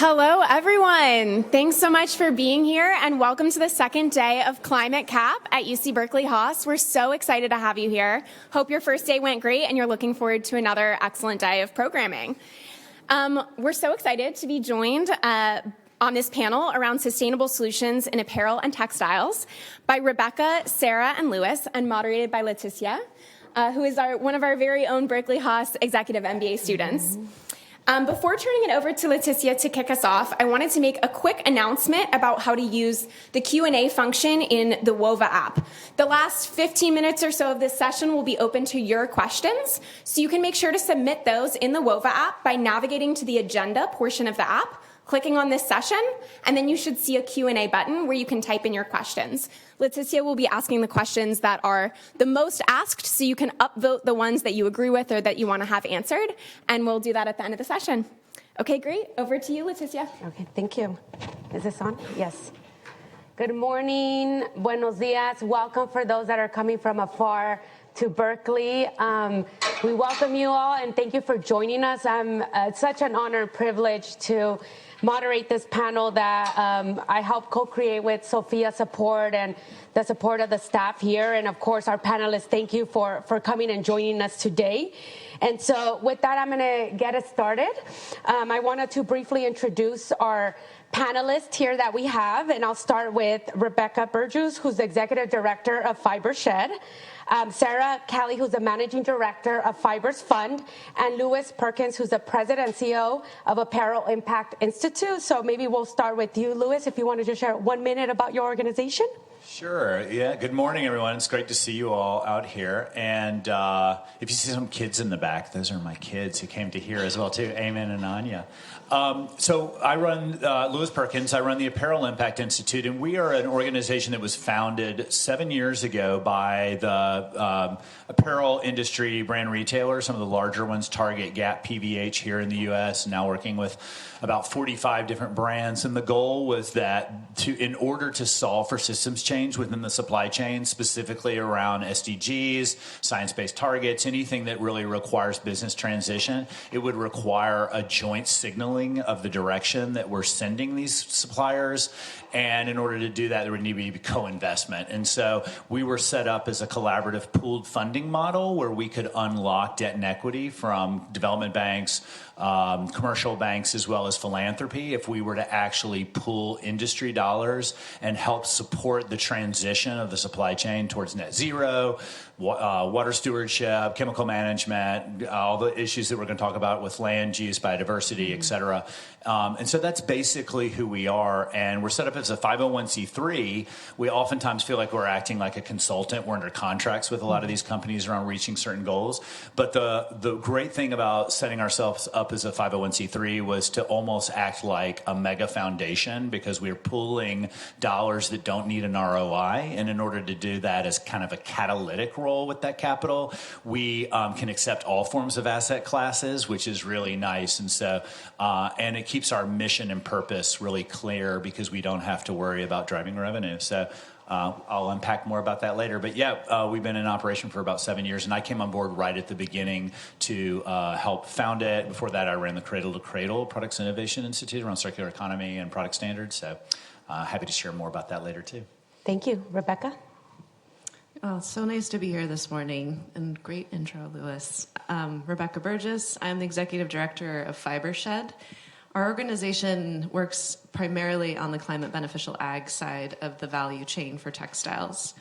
Hello, everyone. Thanks so much for being here, and welcome to the second day of ClimateCAP at UC Berkeley Haas. We're so excited to have you here. Hope your first day went great, and you're looking forward to another excellent day of programming. We're so excited to be joined on this panel around sustainable solutions in apparel and textiles by Rebecca, Sarah, and Louis, and moderated by Leticia, who is one of our very own Berkeley Haas executive MBA students. Before turning it over to Leticia to kick us off, I wanted to make a quick announcement about how to use the Q&A function in the WOVA app. The last 15 minutes or so of this session will be open to your questions, so you can make sure to submit those in the WOVA app by navigating to the agenda portion of the app, clicking on this session, and then you should see a Q&A button where you can type in your questions. Leticia will be asking the questions that are the most asked, so you can upvote the ones that you agree with or that you want to have answered, and we'll do that at the end of the session. Okay, great. Over to you, Leticia. Okay, thank you. Is this on? Yes. Good morning. Buenos dias. Welcome for those that are coming from afar to Berkeley. We welcome you all, and thank you for joining us. It's such an honor and privilege to moderate this panel that I helped co-create with Sophia's support and the support of the staff here. And of course, our panelists, thank you for coming and joining us today. And so with that, I'm going to get us started. I wanted to briefly introduce our panelists here that we have, and I'll start with Rebecca Burgess, who's the Executive Director of Fibershed, Sarah Kelley, who's the Managing Director of Fibers Fund, and Louis Perkins, who's the President and CEO of Apparel Impact Institute. So maybe we'll start with you, Louis, if you want to just share 1 minute about your organization. Sure. Yeah. Good morning, everyone. It's great to see you all out here. And if you see some kids in the back, those are my kids who came to hear as well, too, Eamon and Anya. So I run, Louis Perkins, I run the Apparel Impact Institute, and we are an organization that was founded 7 years ago by the apparel industry brand retailers, some of the larger ones, Target, Gap, PVH here in the U.S., now working with about 45 different brands. And the goal was that in order to solve for systems change within the supply chain, specifically around SDGs, science-based targets, anything that really requires business transition, it would require a joint signaling of the direction that we're sending these suppliers. And in order to do that, there would need to be co-investment. And so we were set up as a collaborative pooled funding model where we could unlock debt and equity from development banks, commercial banks, as well as philanthropy, if we were to actually pool industry dollars and help support the transition of the supply chain towards net zero, water stewardship, chemical management, all the issues that we're going to talk about with land use, biodiversity, et cetera. And so that's basically who we are. And we're set up as a 501c3. We oftentimes feel like we're acting like a consultant. We're under contracts with a lot of these companies around reaching certain goals. But the great thing about setting ourselves up as a 501c3 was to almost act like a mega foundation, because we're pooling dollars that don't need an ROI. And in order to do that as kind of a catalytic role with that capital, we can accept all forms of asset classes, which is really nice. And so, and it keeps our mission and purpose really clear because we don't have to worry about driving revenue. So I'll unpack more about that later. But yeah, we've been in operation for about 7 years, and I came on board right at the beginning to help found it. Before that, I ran the Cradle to Cradle Products Innovation Institute around circular economy and product standards. So happy to share more about that later, too. Thank you. Rebecca? Oh, so nice to be here this morning, and great intro, Louis. Rebecca Burgess. I'm the Executive Director of Fibershed. Our organization works primarily on the climate beneficial ag side of the value chain for textiles.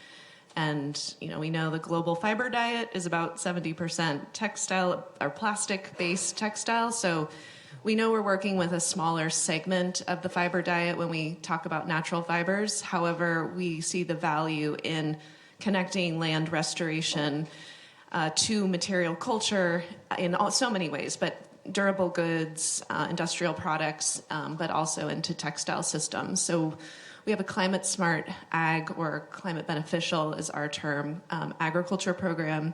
And, we know the global fiber diet is about 70% textile or plastic-based textile. So we know we're working with a smaller segment of the fiber diet when we talk about natural fibers. However, we see the value in connecting land restoration to material culture in so many ways, but durable goods, industrial products, but also into textile systems. So we have a climate smart ag, or climate beneficial is our term, agriculture program.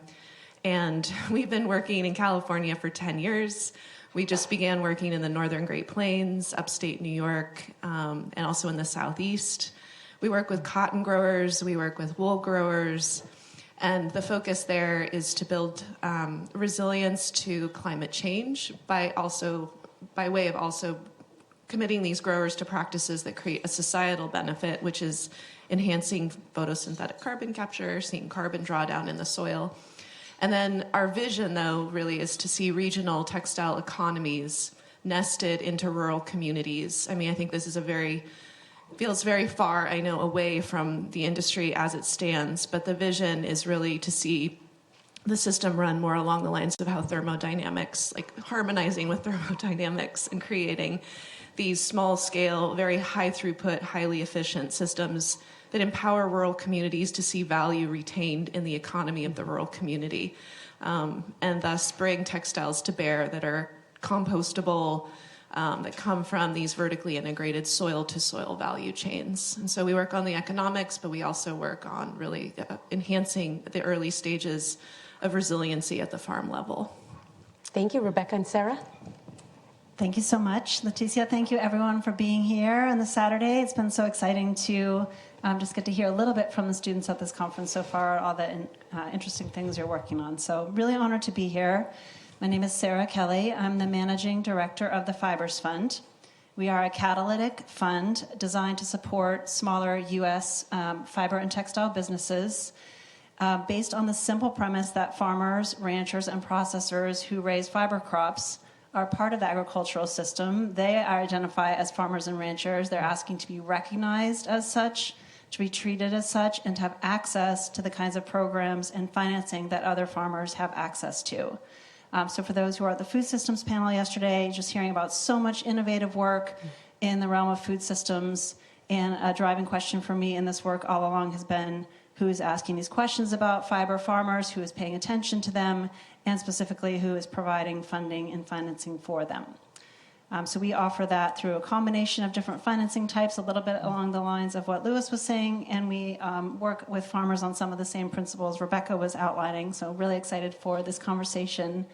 And we've been working in California for 10 years. We just began working in the Northern Great Plains, upstate New York, and also in the Southeast. We work with cotton growers, we work with wool growers, and the focus there is to build resilience to climate change by way of also committing these growers to practices that create a societal benefit, which is enhancing photosynthetic carbon capture, seeing carbon drawdown in the soil. And then our vision, though, really is to see regional textile economies nested into rural communities. I mean, I think this is feels very far, I know, away from the industry as it stands, but the vision is really to see the system run more along the lines of how thermodynamics, like harmonizing with thermodynamics and creating these small-scale, very high-throughput, highly efficient systems that empower rural communities to see value retained in the economy of the rural community, and thus bring textiles to bear that are compostable, that come from these vertically integrated soil-to-soil value chains. And so we work on the economics, but we also work on really enhancing the early stages of resiliency at the farm level. Thank you, Rebecca and Sarah. Thank you so much, Leticia. Thank you, everyone, for being here on this Saturday. It's been so exciting to just get to hear a little bit from the students at this conference so far, all the interesting things you're working on. So really honored to be here. My name is Sarah Kelley. I'm the managing director of the Fibers Fund. We are a catalytic fund designed to support smaller U.S. Fiber and textile businesses based on the simple premise that farmers, ranchers, and processors who raise fiber crops are part of the agricultural system. They identify as farmers and ranchers. They're asking to be recognized as such, to be treated as such, and to have access to the kinds of programs and financing that other farmers have access to. So for those who were at the food systems panel yesterday, just hearing about so much innovative work in the realm of food systems, and a driving question for me in this work all along has been who is asking these questions about fiber farmers, who is paying attention to them, and specifically who is providing funding and financing for them. So we offer that through a combination of different financing types, a little bit along the lines of what Lewis was saying, and we work with farmers on some of the same principles Rebecca was outlining, so really excited for this conversation.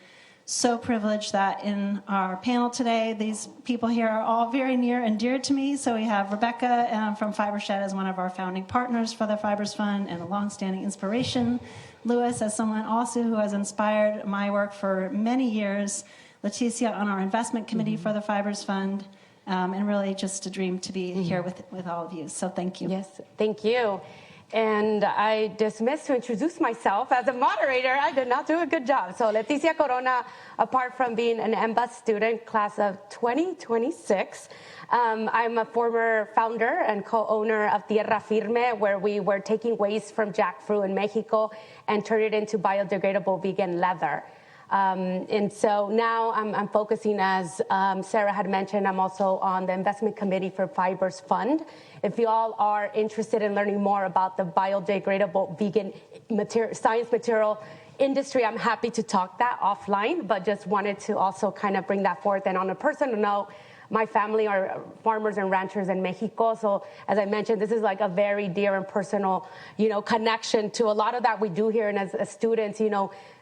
So privileged that in our panel today, these people here are all very near and dear to me. So we have Rebecca from Fibershed as one of our founding partners for the Fibers Fund and a longstanding inspiration. Lewis as someone also who has inspired my work for many years. Leticia on our investment committee for the Fibers Fund, and really just a dream to be here with all of you. So thank you. Yes, thank you. And I dismissed to introduce myself as a moderator. I did not do a good job. So Leticia Corona, apart from being an MBUS student, class of 2026, I'm a former founder and co-owner of Tierra Firme, where we were taking waste from jackfruit in Mexico and turn it into biodegradable vegan leather. And so now I'm focusing, as Sarah had mentioned, I'm also on the investment committee for Fibers Fund. If you all are interested in learning more about the biodegradable vegan science material industry, I'm happy to talk that offline, but just wanted to also kind of bring that forth. And on a personal note, my family are farmers and ranchers in Mexico. So as I mentioned, this is like a very dear and personal, connection to a lot of that we do here. And as students,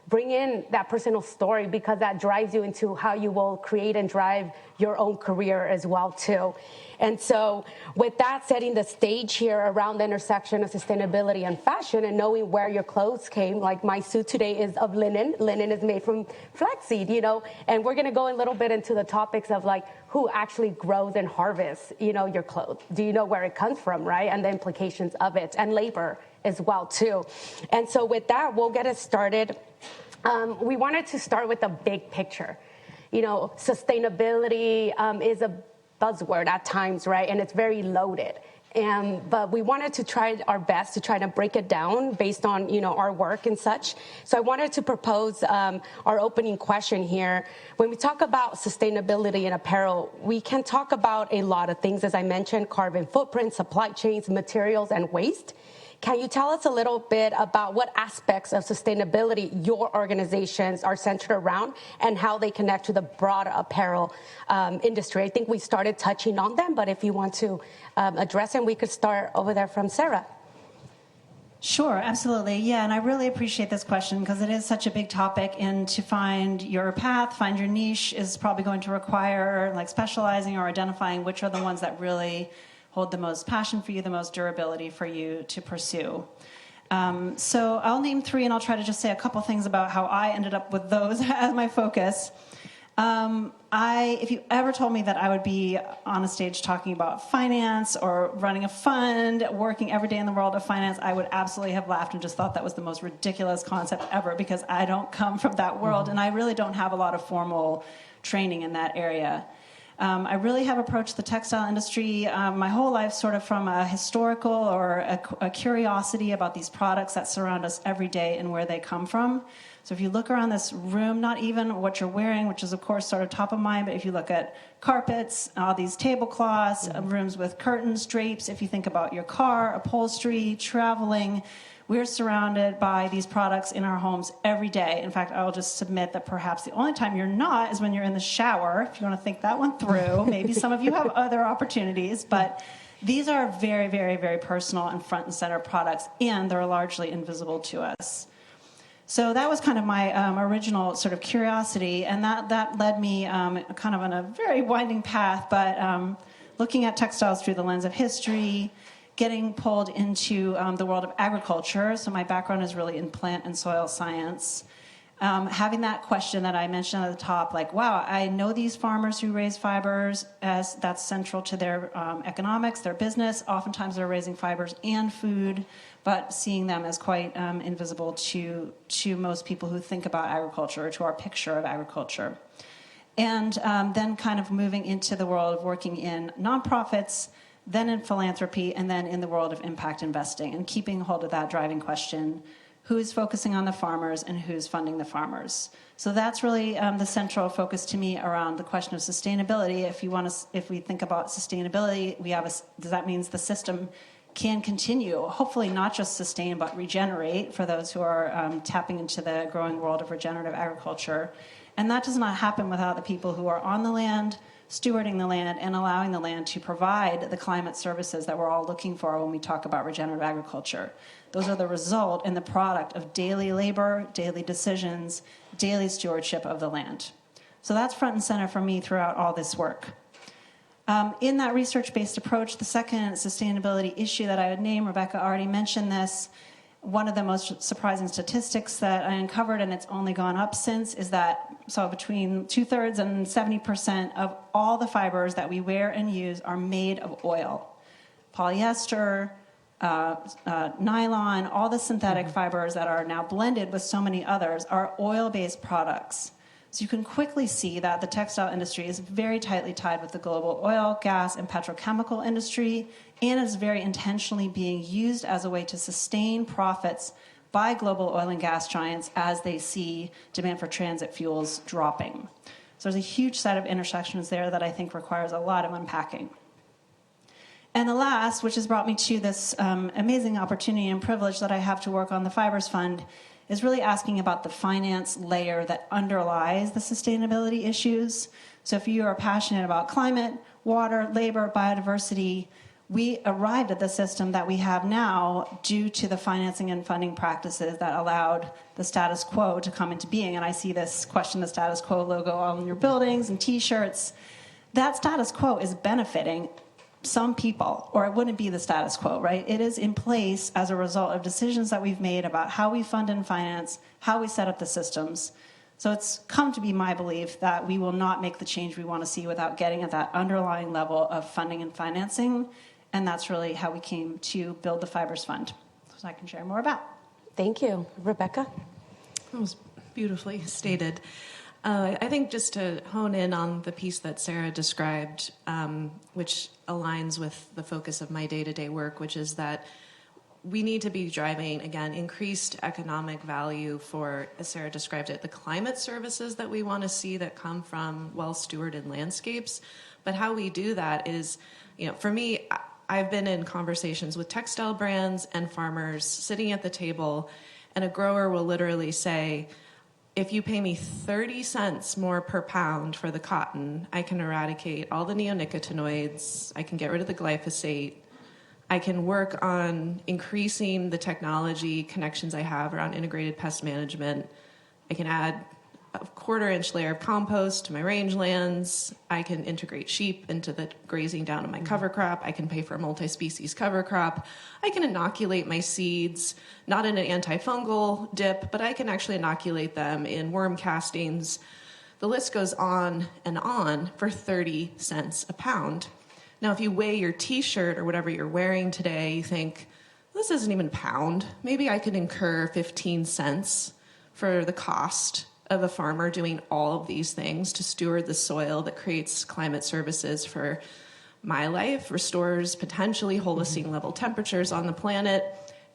bring in that personal story, because that drives you into how you will create and drive your own career as well too. And so with that, setting the stage here around the intersection of sustainability and fashion, and knowing where your clothes came, like my suit today is of linen. Linen is made from flaxseed, and we're going to go a little bit into the topics of like who actually grows and harvests, your clothes. Do you know where it comes from, right? And the implications of it, and labor as well too. And so with that, we'll get it started. We wanted to start with the big picture. Sustainability is a buzzword at times, right? And it's very loaded. But we wanted to try our best to try to break it down based on, our work and such. So I wanted to propose our opening question here. When we talk about sustainability in apparel, we can talk about a lot of things, as I mentioned: carbon footprint, supply chains, materials, and waste. Can you tell us a little bit about what aspects of sustainability your organizations are centered around and how they connect to the broad apparel industry? I think we started touching on them, but if you want to address them, we could start over there from Sarah. Sure, absolutely. Yeah, and I really appreciate this question because it is such a big topic, and to find your path, find your niche is probably going to require like specializing or identifying which are the ones that really hold the most passion for you, the most durability for you to pursue. So I'll name three, and I'll try to just say a couple things about how I ended up with those as my focus. If you ever told me that I would be on a stage talking about finance or running a fund, working every day in the world of finance, I would absolutely have laughed and just thought that was the most ridiculous concept ever, because I don't come from that world, and I really don't have a lot of formal training in that area. I really have approached the textile industry my whole life sort of from a historical or a curiosity about these products that surround us every day and where they come from. So if you look around this room, not even what you're wearing, which is of course sort of top of mind, but if you look at carpets, all these tablecloths, rooms with curtains, drapes, if you think about your car, upholstery, traveling, we're surrounded by these products in our homes every day. In fact, I'll just submit that perhaps the only time you're not is when you're in the shower, if you want to think that one through. Maybe some of you have other opportunities, but these are very, very, very personal and front and center products, and they're largely invisible to us. So that was kind of my original sort of curiosity, and that led me kind of on a very winding path, but looking at textiles through the lens of history, getting pulled into the world of agriculture. So my background is really in plant and soil science. Having that question that I mentioned at the top, like, wow, I know these farmers who raise fibers, as that's central to their economics, their business. Oftentimes they're raising fibers and food, but seeing them as quite invisible to most people who think about agriculture, or to our picture of agriculture. And then kind of moving into the world of working in nonprofits, then in philanthropy, and then in the world of impact investing, and keeping hold of that driving question: who's focusing on the farmers and who's funding the farmers? So that's really the central focus to me around the question of sustainability. If we think about sustainability, that means the system can continue, hopefully not just sustain, but regenerate for those who are tapping into the growing world of regenerative agriculture. And that does not happen without the people who are on the land, stewarding the land, and allowing the land to provide the climate services that we're all looking for when we talk about regenerative agriculture. Those are the result and the product of daily labor, daily decisions, daily stewardship of the land. So that's front and center for me throughout all this work. In that research-based approach, the second sustainability issue that I would name, Rebecca already mentioned this, one of the most surprising statistics that I uncovered, and it's only gone up since, is that between 2/3 and 70% of all the fibers that we wear and use are made of oil. Polyester, nylon, all the synthetic fibers that are now blended with so many others are oil-based products. So you can quickly see that the textile industry is very tightly tied with the global oil, gas, and petrochemical industry, and is very intentionally being used as a way to sustain profits by global oil and gas giants as they see demand for transit fuels dropping. So there's a huge set of intersections there that I think requires a lot of unpacking. And the last, which has brought me to this amazing opportunity and privilege that I have to work on the Fibers Fund, is really asking about the finance layer that underlies the sustainability issues. So if you are passionate about climate, water, labor, biodiversity, we arrived at the system that we have now due to the financing and funding practices that allowed the status quo to come into being. And I see this question, the status quo logo on your buildings and t-shirts. That status quo is benefiting some people, or it wouldn't be the status quo, right? It is in place as a result of decisions that we've made about how we fund and finance, how we set up the systems. So it's come to be my belief that we will not make the change we want to see without getting at that underlying level of funding and financing. And that's really how we came to build the Fibers Fund, so I can share more about. Thank you. Rebecca? That was beautifully stated. I think just to hone in on the piece that Sarah described, which aligns with the focus of my day-to-day work, which is that we need to be driving, again, increased economic value for, as Sarah described it, the climate services that we want to see that come from well-stewarded landscapes. But how we do that is, for me, I've been in conversations with textile brands and farmers sitting at the table, and a grower will literally say, if you pay me 30 cents more per pound for the cotton, I can eradicate all the neonicotinoids, I can get rid of the glyphosate, I can work on increasing the technology connections I have around integrated pest management, I can add a 1/4-inch layer of compost to my rangelands, I can integrate sheep into the grazing down of my cover crop, I can pay for a multi-species cover crop, I can inoculate my seeds, not in an antifungal dip, but I can actually inoculate them in worm castings. The list goes on and on for 30 cents a pound. Now, if you weigh your t-shirt or whatever you're wearing today, you think, this isn't even a pound. Maybe I could incur 15 cents for the cost of a farmer doing all of these things to steward the soil that creates climate services for my life, restores potentially Holocene level temperatures on the planet,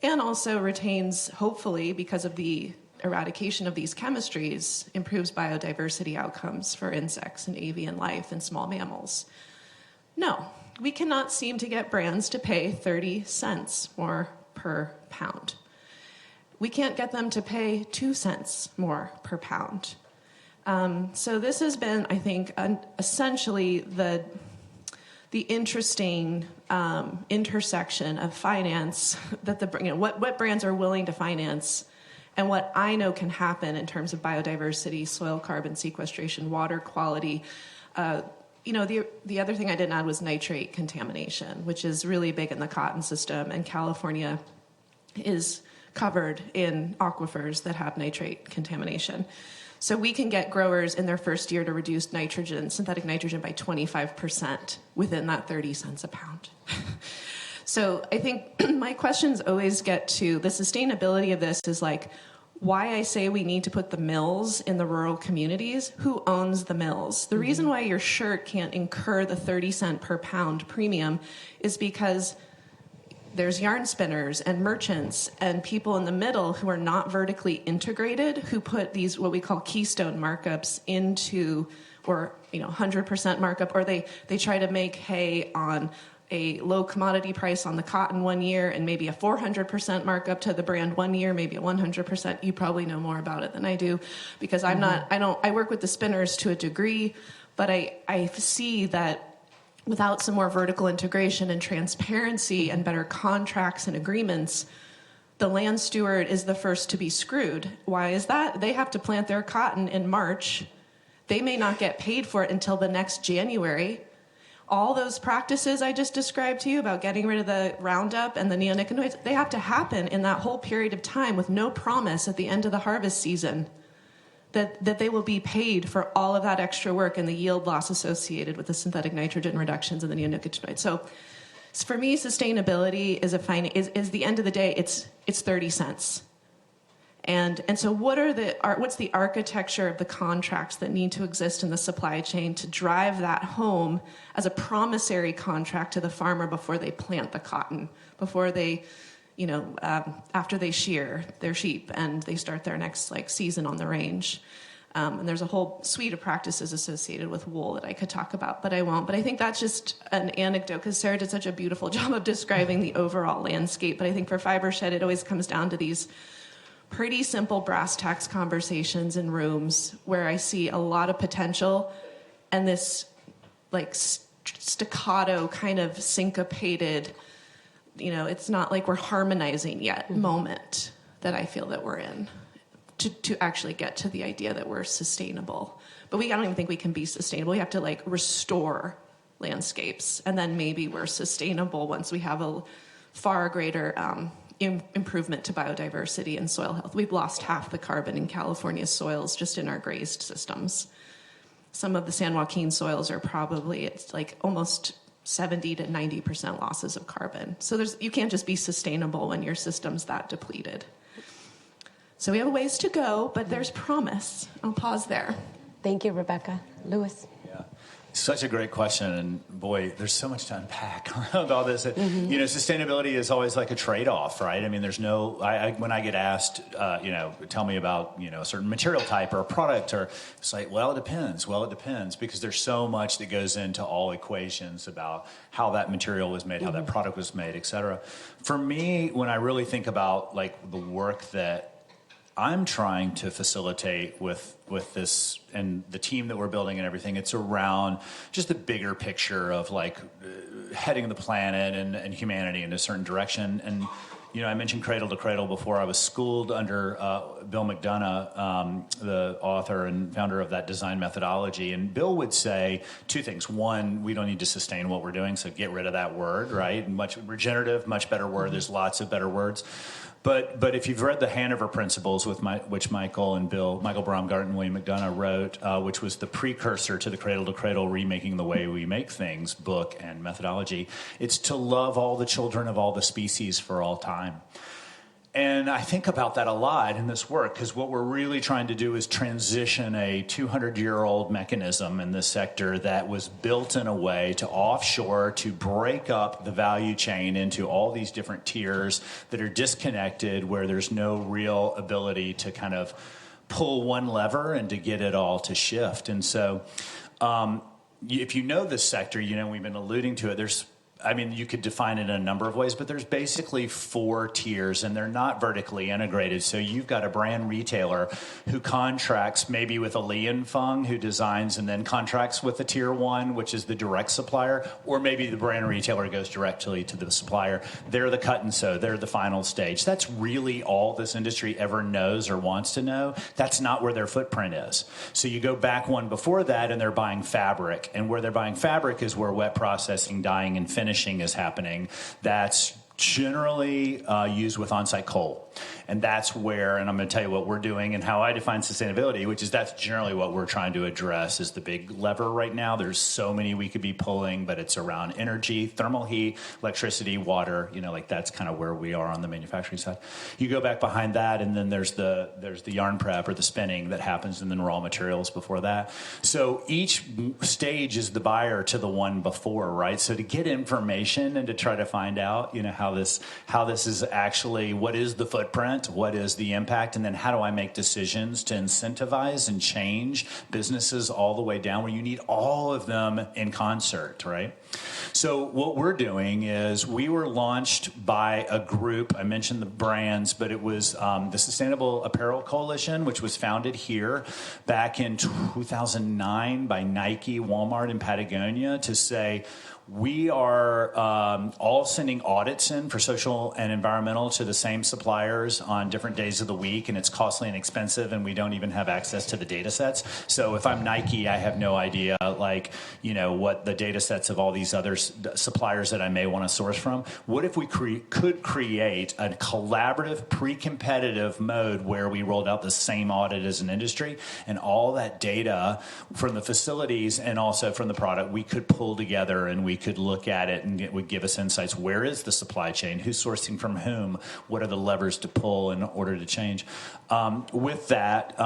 and also retains, hopefully, because of the eradication of these chemistries, improves biodiversity outcomes for insects and avian life and small mammals. No, we cannot seem to get brands to pay 30 cents more per pound. We can't get them to pay 2 cents more per pound. So this has been, I think, essentially the interesting intersection of finance that what brands are willing to finance and what I know can happen in terms of biodiversity, soil carbon sequestration, water quality. The other thing I didn't add was nitrate contamination, which is really big in the cotton system, and California is covered in aquifers that have nitrate contamination. So we can get growers in their first year to reduce synthetic nitrogen by 25% within that 30 cents a pound. So I think my questions always get to the sustainability of this is like, why I say we need to put the mills in the rural communities. Who owns the mills? The reason why your shirt can't incur the 30 cent per pound premium is because there's yarn spinners and merchants and people in the middle who are not vertically integrated, who put these what we call keystone markups into, or 100% markup, or they try to make hay on a low commodity price on the cotton one year and maybe a 400% markup to the brand one year, maybe a 100%. You probably know more about it than I do, because I work with the spinners to a degree, but I see that without some more vertical integration and transparency and better contracts and agreements, the land steward is the first to be screwed. Why is that? They have to plant their cotton in March. They may not get paid for it until the next January. All those practices I just described to you about getting rid of the Roundup and the neonicotinoids, they have to happen in that whole period of time with no promise at the end of the harvest season that they will be paid for all of that extra work and the yield loss associated with the synthetic nitrogen reductions and the neonicotinoids. So for me, sustainability is the end of the day, it's 30 cents. And so what's the architecture of the contracts that need to exist in the supply chain to drive that home as a promissory contract to the farmer before they plant the cotton, before they, after they shear their sheep and they start their next season on the range. And there's a whole suite of practices associated with wool that I could talk about, but I won't. But I think that's just an anecdote, because Sarah did such a beautiful job of describing the overall landscape. But I think for Fibershed, it always comes down to these pretty simple brass tacks conversations in rooms where I see a lot of potential and this staccato kind of syncopated, it's not like we're harmonizing yet moment that I feel that we're in to actually get to the idea that we're sustainable. But I don't even think we can be sustainable. We have to restore landscapes, and then maybe we're sustainable once we have a far greater improvement to biodiversity and soil health. We've lost half the carbon in California's soils just in our grazed systems. Some of the San Joaquin soils are probably, it's almost 70 to 90% losses of carbon. So you can't just be sustainable when your system's that depleted. So we have a ways to go, but there's promise. I'll pause there. Thank you, Rebecca. Louis. Yeah. Such a great question, and boy, there's so much to unpack around all this. Sustainability is always like a trade-off, right? I mean, there's no. When I get asked, tell me about a certain material type or a product, or it's like, well, it depends. Well, it depends, because there's so much that goes into all equations about how that material was made, how that product was made, et cetera. For me, when I really think about the work that I'm trying to facilitate with this and the team that we're building and everything, it's around just the bigger picture of heading the planet and humanity in a certain direction. And I mentioned Cradle to Cradle before. I was schooled under Bill McDonough, the author and founder of that design methodology. And Bill would say two things. One, we don't need to sustain what we're doing, so get rid of that word, right? Much regenerative, much better word. There's lots of better words. But if you've read the Hanover Principles, which Michael Baumgarten and William McDonough wrote, which was the precursor to the Cradle to Cradle Remaking the Way We Make Things book and methodology, it's to love all the children of all the species for all time. And I think about that a lot in this work, because what we're really trying to do is transition a 200-year-old mechanism in this sector that was built in a way to offshore, to break up the value chain into all these different tiers that are disconnected, where there's no real ability to kind of pull one lever and to get it all to shift. And so if you know this sector, we've been alluding to it, you could define it in a number of ways, but there's basically 4 tiers, and they're not vertically integrated. So you've got a brand retailer who contracts maybe with a Li and Feng, who designs and then contracts with a tier 1, which is the direct supplier, or maybe the brand retailer goes directly to the supplier. They're the cut and sew. They're the final stage. That's really all this industry ever knows or wants to know. That's not where their footprint is. So you go back one before that, and they're buying fabric. And where they're buying fabric is where wet processing, dyeing, and finishing is happening. That's generally used with on-site coal. And that's where, and I'm going to tell you what we're doing and how I define sustainability, which is that's generally what we're trying to address is the big lever right now. There's so many we could be pulling, but it's around energy, thermal heat, electricity, water, that's kind of where we are on the manufacturing side. You go back behind that, and then there's the yarn prep or the spinning that happens, and then raw materials before that. So each stage is the buyer to the one before, right? So to get information and to try to find out, how this is actually, what is the footprint, what is the impact, and then how do I make decisions to incentivize and change businesses all the way down, where you need all of them in concert, right? So what we're doing is we were launched by a group, I mentioned the brands, but it was the Sustainable Apparel Coalition, which was founded here back in 2009 by Nike, Walmart, and Patagonia, to say, we are all sending audits in for social and environmental to the same suppliers on different days of the week, and it's costly and expensive, and we don't even have access to the data sets. So if I'm Nike, I have no idea, what the data sets of all these other suppliers that I may want to source from. What if we could create a collaborative, pre-competitive mode where we rolled out the same audit as an industry, and all that data from the facilities and also from the product we could pull together, and we could look at it, and it would give us insights. Where is the supply chain? Who's sourcing from whom? What are the levers to pull in order to change? With that,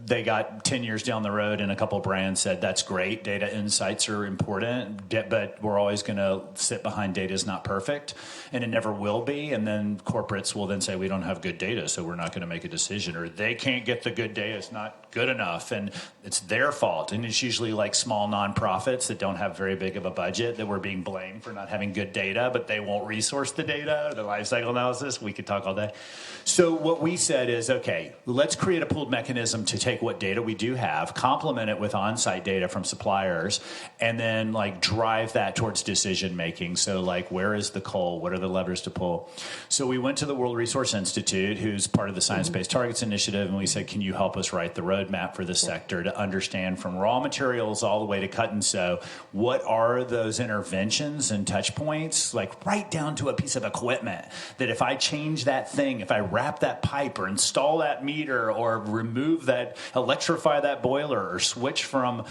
they got 10 years down the road, and a couple brands said, that's great. Data insights are important, but we're always going to sit behind data is not perfect, and it never will be. And then corporates will then say, we don't have good data, so we're not going to make a decision, or they can't get the good data. It's not good enough, and it's their fault. And it's usually like small nonprofits that don't have very big of a budget that we're being blamed for not having good data, but they won't resource the data, the life cycle analysis. We could talk all day. So what we said is, okay, let's create a pooled mechanism to take what data we do have, complement it with on-site data from suppliers, and then drive that towards decision making. So where is the coal? What are the levers to pull? So we went to the World Resource Institute, who's part of the Science Based Targets Initiative, and we said, can you help us write the roadmap for this sector to understand from raw materials all the way to cut and sew, what are those interventions and touch points, right down to a piece of equipment, that if I change that thing, if I wrap that pipe or install that meter or remove that, electrify that boiler, or switch from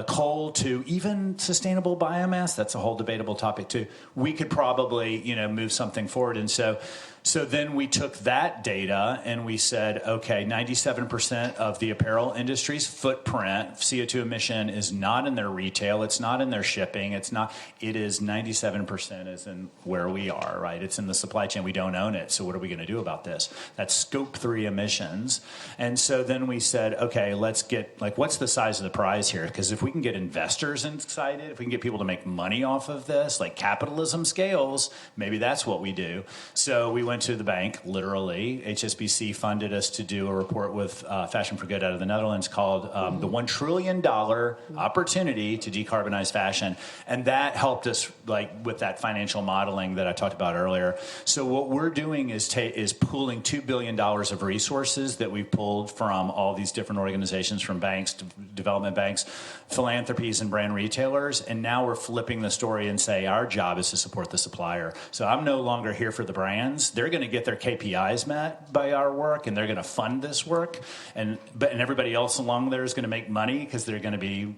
coal to even sustainable biomass, that's a whole debatable topic too, we could probably move something forward. And so then we took that data and we said, okay, 97% of the apparel industry's footprint, CO2 emission, is not in their retail, it's not in their shipping, it is 97% is in where we are, right? It's in the supply chain, we don't own it, so what are we gonna do about this? That's scope 3 emissions. And so then we said, okay, let's get, what's the size of the prize here? Because if we can get investors excited, if we can get people to make money off of this, capitalism scales, maybe that's what we do. So we went went to the bank, literally. HSBC funded us to do a report with Fashion for Good out of the Netherlands called the $1 trillion opportunity to decarbonize fashion. And that helped us with that financial modeling that I talked about earlier. So what we're doing is pooling $2 billion of resources that we've pulled from all these different organizations, from banks to development banks, philanthropies, and brand retailers. And now we're flipping the story and say our job is to support the supplier. So I'm no longer here for the brands. They're going to get their KPIs met by our work, and they're going to fund this work. And everybody else along there is going to make money because they're going to be,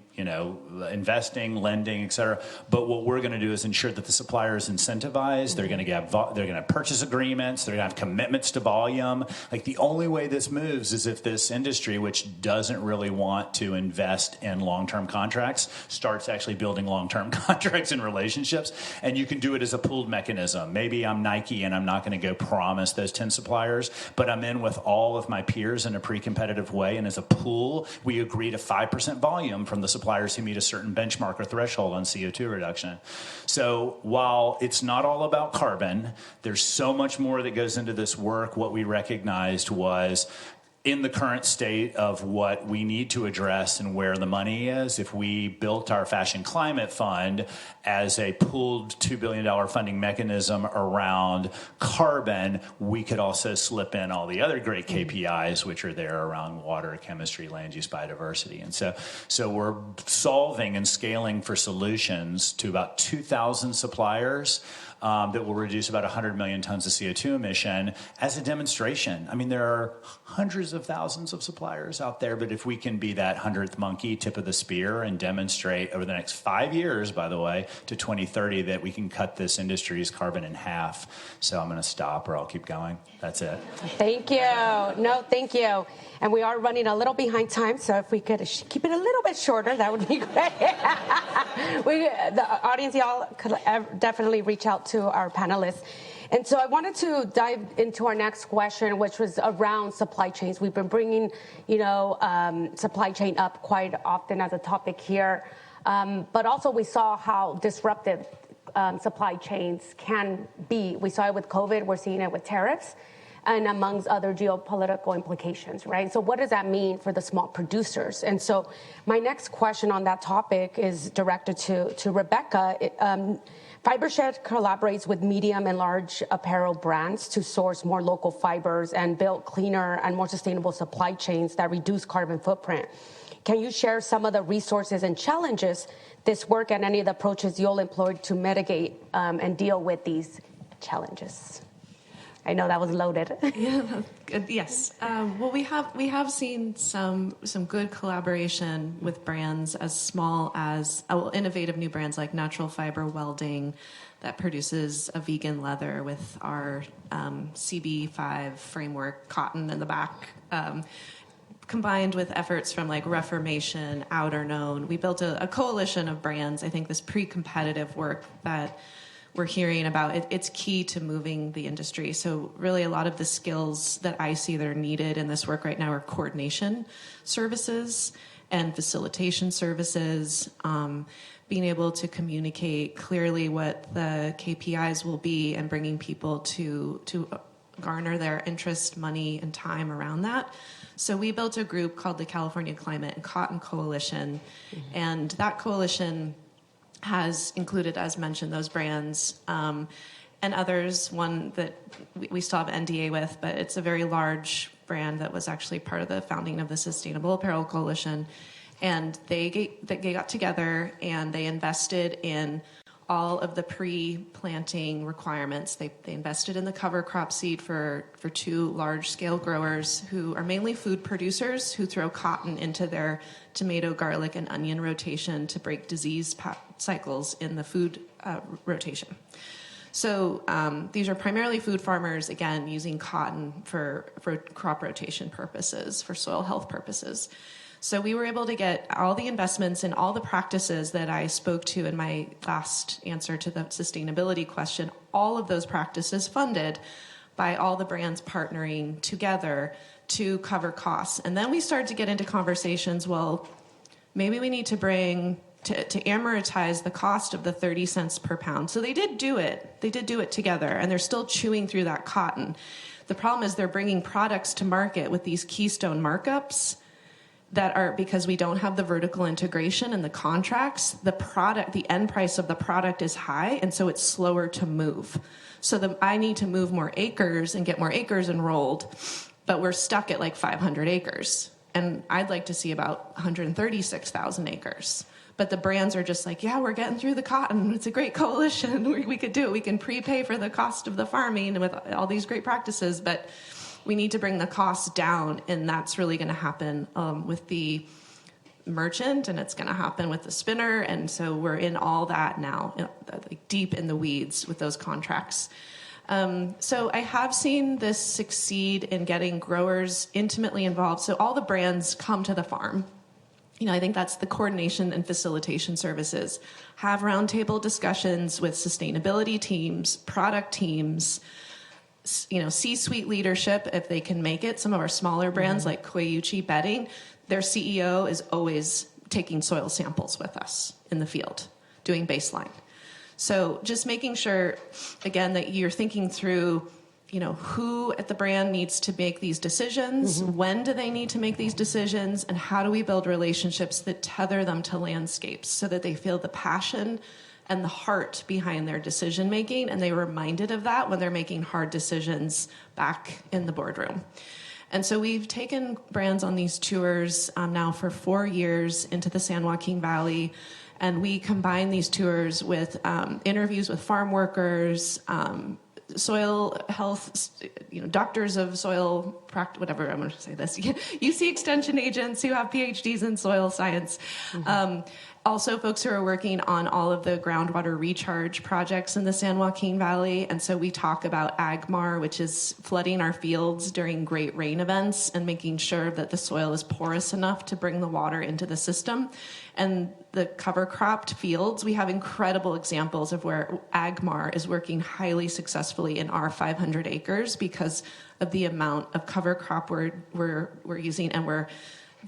investing, lending, et cetera. But what we're going to do is ensure that the supplier is incentivized. They're going to have purchase agreements. They're going to have commitments to volume. The only way this moves is if this industry, which doesn't really want to invest in long-term contracts, starts actually building long-term contracts and relationships. And you can do it as a pooled mechanism. Maybe I'm Nike and I'm not going to go promise those 10 suppliers, but I'm in with all of my peers in a pre-competitive way. And as a pool, we agree to 5% volume from the suppliers who meet a certain benchmark or threshold on CO2 reduction. So while it's not all about carbon, there's so much more that goes into this work. What we recognized was, in the current state of what we need to address and where the money is, if we built our Fashion Climate Fund as a pooled $2 billion funding mechanism around carbon, we could also slip in all the other great KPIs which are there around water, chemistry, land use, biodiversity. And so we're solving and scaling for solutions to about 2,000 suppliers that will reduce about 100 million tons of CO2 emission as a demonstration. I mean, there are hundreds of thousands of suppliers out there, but if we can be that 100th monkey, tip of the spear, and demonstrate over the next 5 years, by the way, to 2030, that we can cut this industry's carbon in half. So I'm going to stop, or I'll keep going. That's it. Thank you. No, thank you. And we are running a little behind time, so if we could keep it a little bit shorter, that would be great. The audience, y'all could definitely reach out to our panelists. And so I wanted to dive into our next question, which was around supply chains. We've been bringing, supply chain up quite often as a topic here. But also we saw how disruptive supply chains can be. We saw it with COVID. We're seeing it with tariffs, and amongst other geopolitical implications, right? So what does that mean for the small producers? And so my next question on that topic is directed to Rebecca. Fibershed collaborates with medium and large apparel brands to source more local fibers and build cleaner and more sustainable supply chains that reduce carbon footprint. Can you share some of the resources and challenges this work and any of the approaches you'll employ to mitigate and deal with these challenges? I know that was loaded. Yeah, yes. Well, we have seen some good collaboration with brands as small as innovative new brands like Natural Fiber Welding that produces a vegan leather with our CB5 framework cotton in the back. Combined with efforts from Reformation, Outer Known, we built a coalition of brands. I think this pre-competitive work that we're hearing about, it's key to moving the industry. So really a lot of the skills that I see that are needed in this work right now are coordination services and facilitation services, being able to communicate clearly what the KPIs will be and bringing people to garner their interest, money, and time around that. So we built a group called the California Climate and Cotton Coalition, and that coalition has included, as mentioned, those brands and others. One that we still have NDA with, but it's a very large brand that was actually part of the founding of the Sustainable Apparel Coalition. And they got together and they invested in all of the pre-planting requirements. They invested in the cover crop seed for 2 large-scale growers who are mainly food producers who throw cotton into their tomato, garlic, and onion rotation to break disease cycles in the food rotation. So these are primarily food farmers, again, using cotton for crop rotation purposes, for soil health purposes. So we were able to get all the investments and all the practices that I spoke to in my last answer to the sustainability question, all of those practices funded by all the brands partnering together to cover costs. And then we started to get into conversations, well, maybe we need to bring to amortize the cost of the 30 cents per pound. So they did do it. They did do it together, and they're still chewing through that cotton. The problem is they're bringing products to market with these keystone markups that are, because we don't have the vertical integration in the contracts, the end price of the product is high, and so it's slower to move. So I need to move more acres and get more acres enrolled, but we're stuck at like 500 acres. And I'd like to see about 136,000 acres. But the brands are just like, yeah, we're getting through the cotton. It's a great coalition. We could do it. We can prepay for the cost of the farming with all these great practices, but we need to bring the costs down, and that's really going to happen with the merchant, and it's going to happen with the spinner. And so we're in all that now, like deep in the weeds with those contracts. So I have seen this succeed in getting growers intimately involved. So all the brands come to the farm. I think that's the coordination and facilitation services. Have roundtable discussions with sustainability teams, product teams, C-suite leadership, if they can make it. Some of our smaller brands like Koyuchi Bedding, their CEO is always taking soil samples with us in the field, doing baseline. So just making sure, again, that you're thinking through, who at the brand needs to make these decisions, when do they need to make these decisions, and how do we build relationships that tether them to landscapes so that they feel the passion and the heart behind their decision making, and they're reminded of that when they're making hard decisions back in the boardroom. And so we've taken brands on these tours now for 4 years into the San Joaquin Valley, and we combine these tours with interviews with farm workers, soil health, doctors of soil, whatever, I'm going to say this, UC Extension agents who have PhDs in soil science. Also, folks who are working on all of the groundwater recharge projects in the San Joaquin Valley. And so we talk about AgMar, which is flooding our fields during great rain events and making sure that the soil is porous enough to bring the water into the system. And the cover cropped fields, we have incredible examples of where AgMar is working highly successfully in our 500 acres because of the amount of cover crop we're using, and we're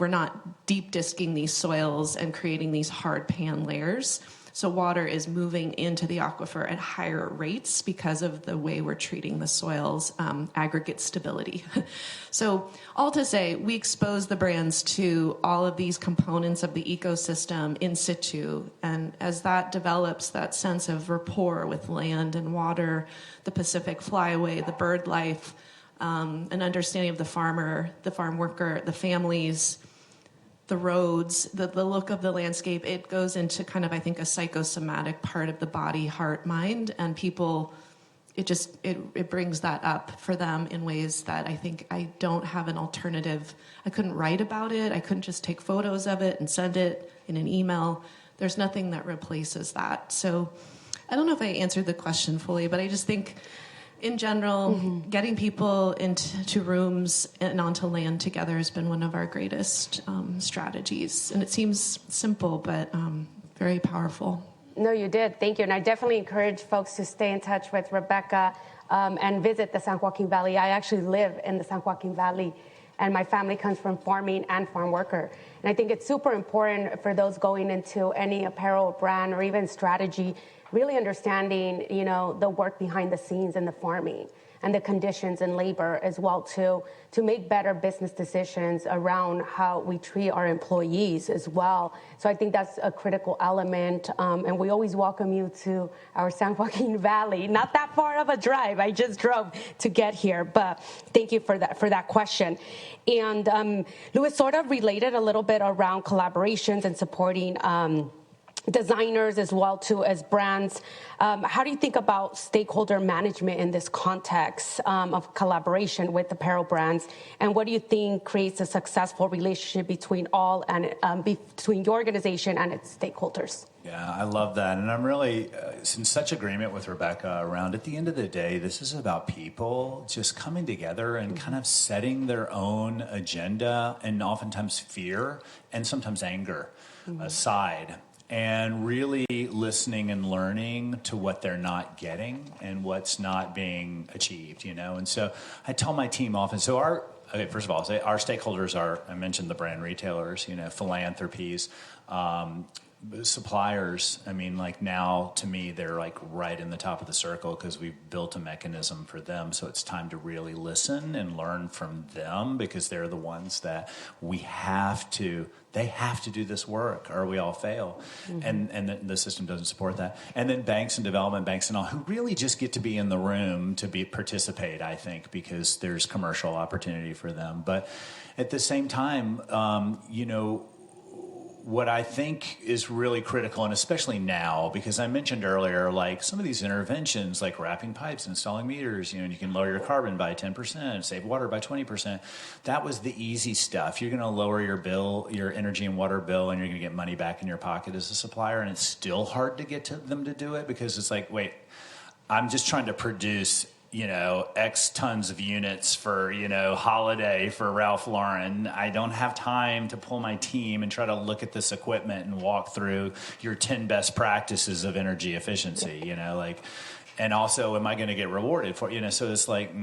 not deep disking these soils and creating these hard pan layers. So water is moving into the aquifer at higher rates because of the way we're treating the soil's aggregate stability. So all to say, we expose the brands to all of these components of the ecosystem in situ. And as that develops, that sense of rapport with land and water, the Pacific flyway, the bird life, an understanding of the farmer, the farm worker, the families, the roads, the look of the landscape, it goes into kind of, I think, a psychosomatic part of the body, heart, mind, and people, it brings that up for them in ways that I think I don't have an alternative. I couldn't write about it. I couldn't just take photos of it and send it in an email. There's nothing that replaces that. So I don't know if I answered the question fully, but I just think, in general, getting people into rooms and onto land together has been one of our greatest strategies. And it seems simple, but very powerful. No, you did. Thank you. And I definitely encourage folks to stay in touch with Rebecca and visit the San Joaquin Valley. I actually live in the San Joaquin Valley, and my family comes from farming and farm worker. And I think it's super important for those going into any apparel brand or even strategy, really understanding, the work behind the scenes in the farming and the conditions and labor as well, to make better business decisions around how we treat our employees as well. So I think that's a critical element. And we always welcome you to our San Joaquin Valley. Not that far of a drive. I just drove to get here, but thank you for that question. And Louis, sort of related a little bit around collaborations and supporting designers as well too as brands. How do you think about stakeholder management in this context of collaboration with apparel brands? And what do you think creates a successful relationship between between your organization and its stakeholders? Yeah, I love that. And I'm really in such agreement with Rebecca around, at the end of the day, this is about people just coming together and kind of setting their own agenda, and oftentimes fear and sometimes anger aside, and really listening and learning to what they're not getting and what's not being achieved, And so I tell my team often, first of all, our stakeholders are, I mentioned the brand retailers, philanthropies, suppliers, I mean, like now to me, they're like right in the top of the circle because we've built a mechanism for them. So it's time to really listen and learn from them because they're the ones that they have to do this work or we all fail. Mm-hmm. And the system doesn't support that. And then banks and development banks and all who really just get to be in the room to participate, I think, because there's commercial opportunity for them. But at the same time, what I think is really critical, and especially now, because I mentioned earlier, like some of these interventions, like wrapping pipes, installing meters, and you can lower your carbon by 10%, save water by 20%. That was the easy stuff. You're going to lower your bill, your energy and water bill, and you're going to get money back in your pocket as a supplier. And it's still hard to get to them to do it because it's like, wait, I'm just trying to produce X tons of units for, holiday for Ralph Lauren. I don't have time to pull my team and try to look at this equipment and walk through your 10 best practices of energy efficiency, and also, am I going to get rewarded for it? So it's like,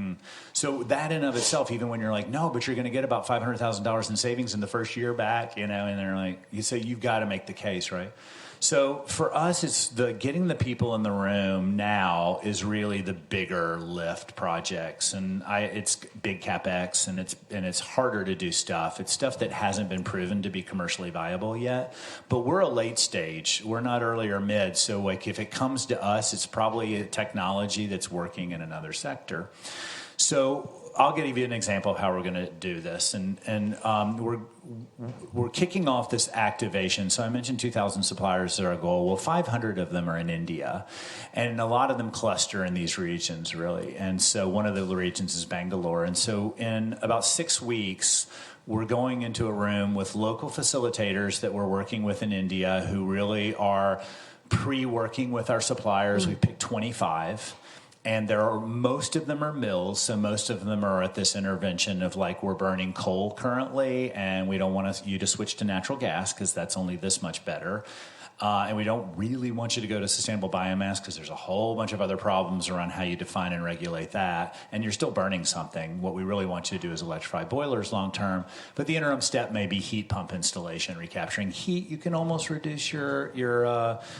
so that in of itself, even when you're like, no, but you're going to get about $500,000 in savings in the first year back, and they're like, you say you've got to make the case, right? So for us, it's getting the people in the room now is really the bigger lift projects, and it's big capex, and it's harder to do stuff. It's stuff that hasn't been proven to be commercially viable yet. But we're a late stage. We're not early or mid. So like if it comes to us, it's probably a technology that's working in another sector. So I'll give you an example of how we're going to do this, and we're kicking off this activation. So I mentioned 2,000 suppliers are our goal. Well, 500 of them are in India, and a lot of them cluster in these regions, really. And so one of the regions is Bangalore. And so in about 6 weeks, we're going into a room with local facilitators that we're working with in India who really are pre-working with our suppliers. We picked 25. And most of them are mills, so most of them are at this intervention of like we're burning coal currently, and we don't want you to switch to natural gas because that's only this much better. And we don't really want you to go to sustainable biomass because there's a whole bunch of other problems around how you define and regulate that. And you're still burning something. What we really want you to do is electrify boilers long term. But the interim step may be heat pump installation, recapturing heat. You can almost reduce your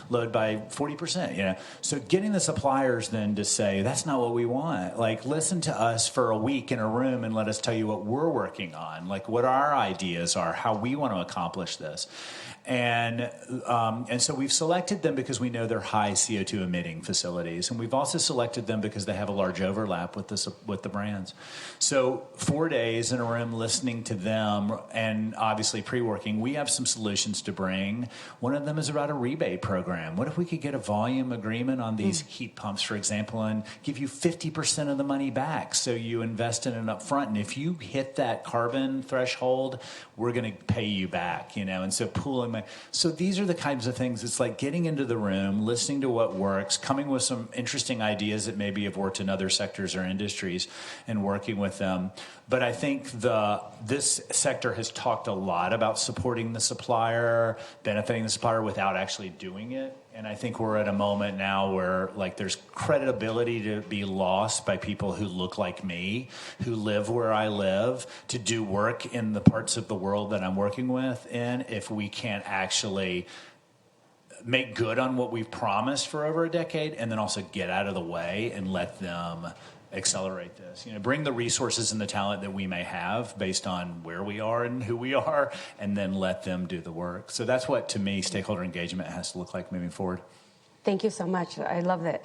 load by 40%. So getting the suppliers then to say, that's not what we want. Like, listen to us for a week in a room and let us tell you what we're working on, like what our ideas are, how we want to accomplish this. And so we've selected them because we know they're high CO2 emitting facilities, and we've also selected them because they have a large overlap with the brands. So 4 days in a room listening to them, and obviously pre-working, we have some solutions to bring. One of them is about a rebate program. What if we could get a volume agreement on these heat pumps, for example, and give you 50% of the money back, so you invest in it up front, and if you hit that carbon threshold, we're going to pay you back, and so pooling. So these are the kinds of things. It's like getting into the room, listening to what works, coming with some interesting ideas that maybe have worked in other sectors or industries, and working with them. But I think this sector has talked a lot about supporting the supplier, benefiting the supplier without actually doing it. And I think we're at a moment now where like there's credibility to be lost by people who look like me, who live where I live, to do work in the parts of the world that I'm working with in, if we can't actually make good on what we've promised for over a decade, and then also get out of the way and let them accelerate this. Bring the resources and the talent that we may have based on where we are and who we are, and then let them do the work. So that's what, to me, stakeholder engagement has to look like moving forward. Thank you so much. I love it.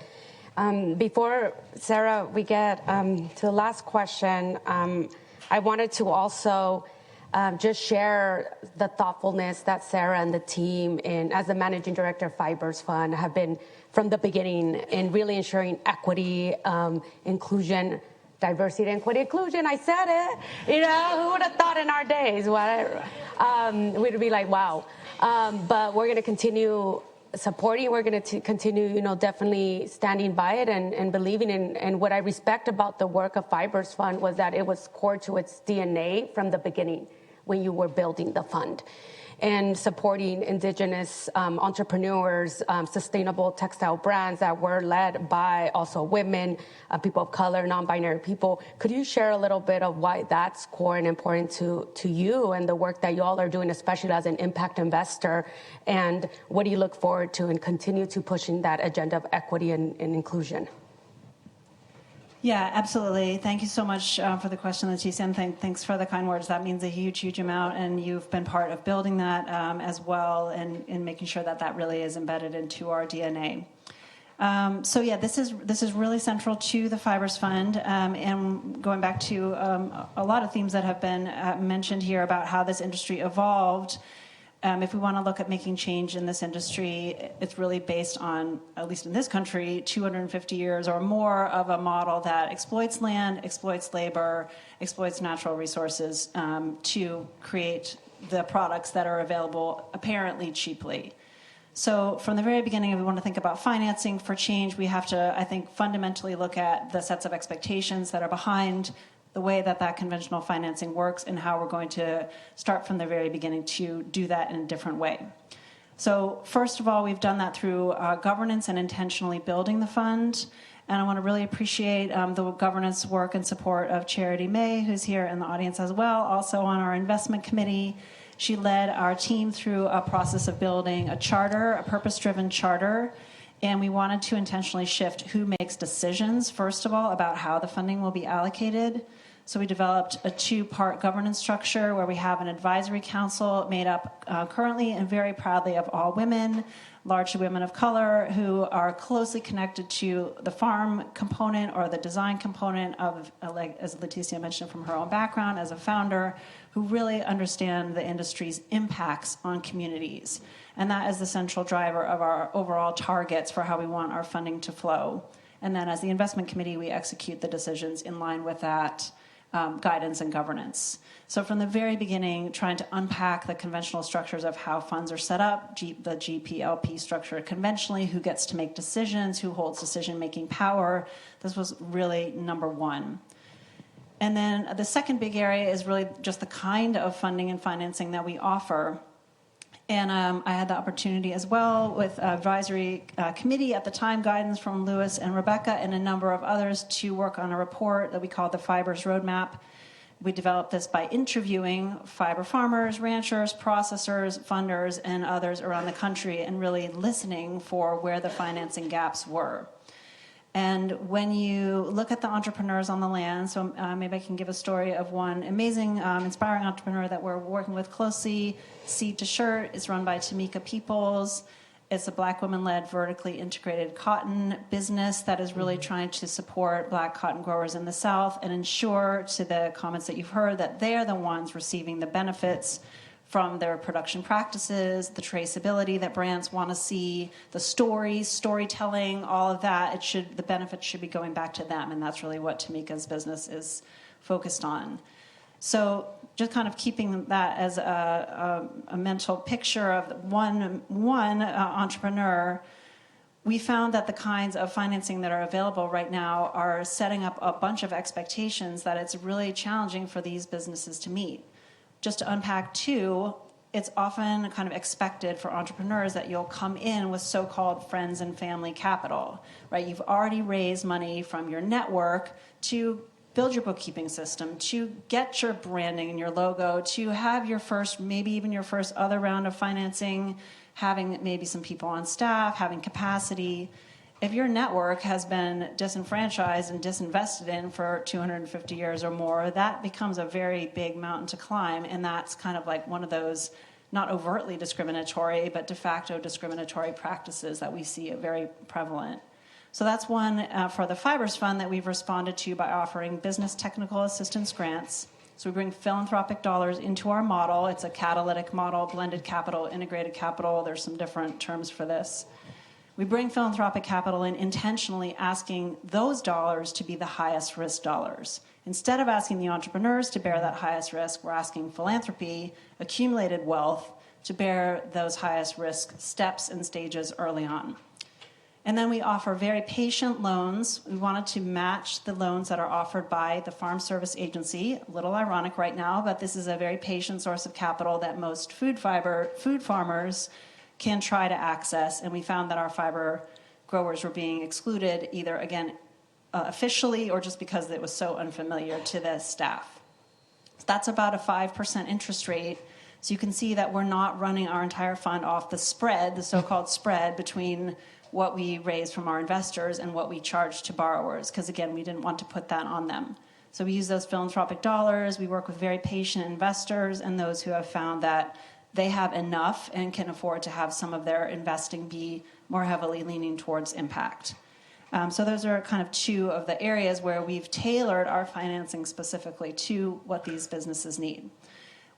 Before, Sarah, we get to the last question, I wanted to also just share the thoughtfulness that Sarah and the team, as the managing director of Fibers Fund, have been from the beginning in really ensuring equity, inclusion, diversity, equity, inclusion. I said it. Who would have thought in our days? We'd be like, wow. But we're going to continue supporting. We're going to continue, definitely standing by it and believing in. And what I respect about the work of Fibers Fund was that it was core to its DNA from the beginning when you were building the fund. in supporting indigenous entrepreneurs, sustainable textile brands that were led by also women, people of color, non-binary people. Could you share a little bit of why that's core and important to you and the work that you all are doing, especially as an impact investor? And what do you look forward to and continue to pushing that agenda of equity and inclusion? Yeah, absolutely. Thank you so much for the question, Leticia, and thanks for the kind words. That means a huge amount, and you've been part of building that as well, and in making sure that that really is embedded into our DNA. So yeah, this is really central to the Fibers Fund, and going back to a lot of themes that have been mentioned here about how this industry evolved. If we want to look at making change in this industry, it's really based on, at least in this country, 250 years or more of a model that exploits land, exploits labor, exploits natural resources to create the products that are available apparently cheaply. So from the very beginning, if we want to think about financing for change, we have to, I think, fundamentally look at the sets of expectations that are behind the way that conventional financing works and how we're going to start from the very beginning to do that in a different way. So first of all, we've done that through governance and intentionally building the fund. And I want to really appreciate the governance work and support of Charity May, who's here in the audience as well, also on our investment committee. She led our team through a process of building a charter, a purpose-driven charter. And we wanted to intentionally shift who makes decisions, first of all, about how the funding will be allocated. So we developed a two-part governance structure where we have an advisory council made up currently and very proudly of all women, largely women of color, who are closely connected to the farm component or the design component of, like as Leticia mentioned from her own background as a founder, who really understand the industry's impacts on communities. And that is the central driver of our overall targets for how we want our funding to flow. And then as the investment committee, we execute the decisions in line with that guidance and governance. So from the very beginning, trying to unpack the conventional structures of how funds are set up, the GP-LP structure conventionally, who gets to make decisions, who holds decision-making power, this was really number one. And then the second big area is really just the kind of funding and financing that we offer. And I had the opportunity as well with advisory committee at the time, guidance from Louis and Rebecca and a number of others to work on a report that we called the Fibers Roadmap. We developed this by interviewing fiber farmers, ranchers, processors, funders, and others around the country and really listening for where the financing gaps were. And when you look at the entrepreneurs on the land, so maybe I can give a story of one amazing, inspiring entrepreneur that we're working with closely, Seed to Shirt. It's run by Tamika Peoples. It's a Black women-led, vertically integrated cotton business that is really trying to support Black cotton growers in the South and ensure, to the comments that you've heard, that they're the ones receiving the benefits from their production practices, the traceability that brands want to see, the stories, storytelling, all of that. The benefits should be going back to them, and that's really what Tamika's business is focused on. So just kind of keeping that as a mental picture of one entrepreneur, we found that the kinds of financing that are available right now are setting up a bunch of expectations that it's really challenging for these businesses to meet. Just to unpack two, it's often kind of expected for entrepreneurs that you'll come in with so-called friends and family capital, right? You've already raised money from your network to build your bookkeeping system, to get your branding and your logo, to have your first, maybe even your first other round of financing, having maybe some people on staff, having capacity. If your network has been disenfranchised and disinvested in for 250 years or more, that becomes a very big mountain to climb, and that's kind of like one of those not overtly discriminatory, but de facto discriminatory practices that we see very prevalent. So that's one for the Fibers Fund that we've responded to by offering business technical assistance grants. So we bring philanthropic dollars into our model. It's a catalytic model, blended capital, integrated capital. There's some different terms for this. We bring philanthropic capital in intentionally asking those dollars to be the highest risk dollars. Instead of asking the entrepreneurs to bear that highest risk, we're asking philanthropy, accumulated wealth, to bear those highest risk steps and stages early on. And then we offer very patient loans. We wanted to match the loans that are offered by the Farm Service Agency. A little ironic right now, but this is a very patient source of capital that most food farmers can try to access. And we found that our fiber growers were being excluded either, again, officially or just because it was so unfamiliar to the staff. So that's about a 5% interest rate. So you can see that we're not running our entire fund off the spread, the so-called spread between what we raise from our investors and what we charge to borrowers, because again, we didn't want to put that on them. So we use those philanthropic dollars. We work with very patient investors and those who have found that they have enough and can afford to have some of their investing be more heavily leaning towards impact. So those are kind of two of the areas where we've tailored our financing specifically to what these businesses need.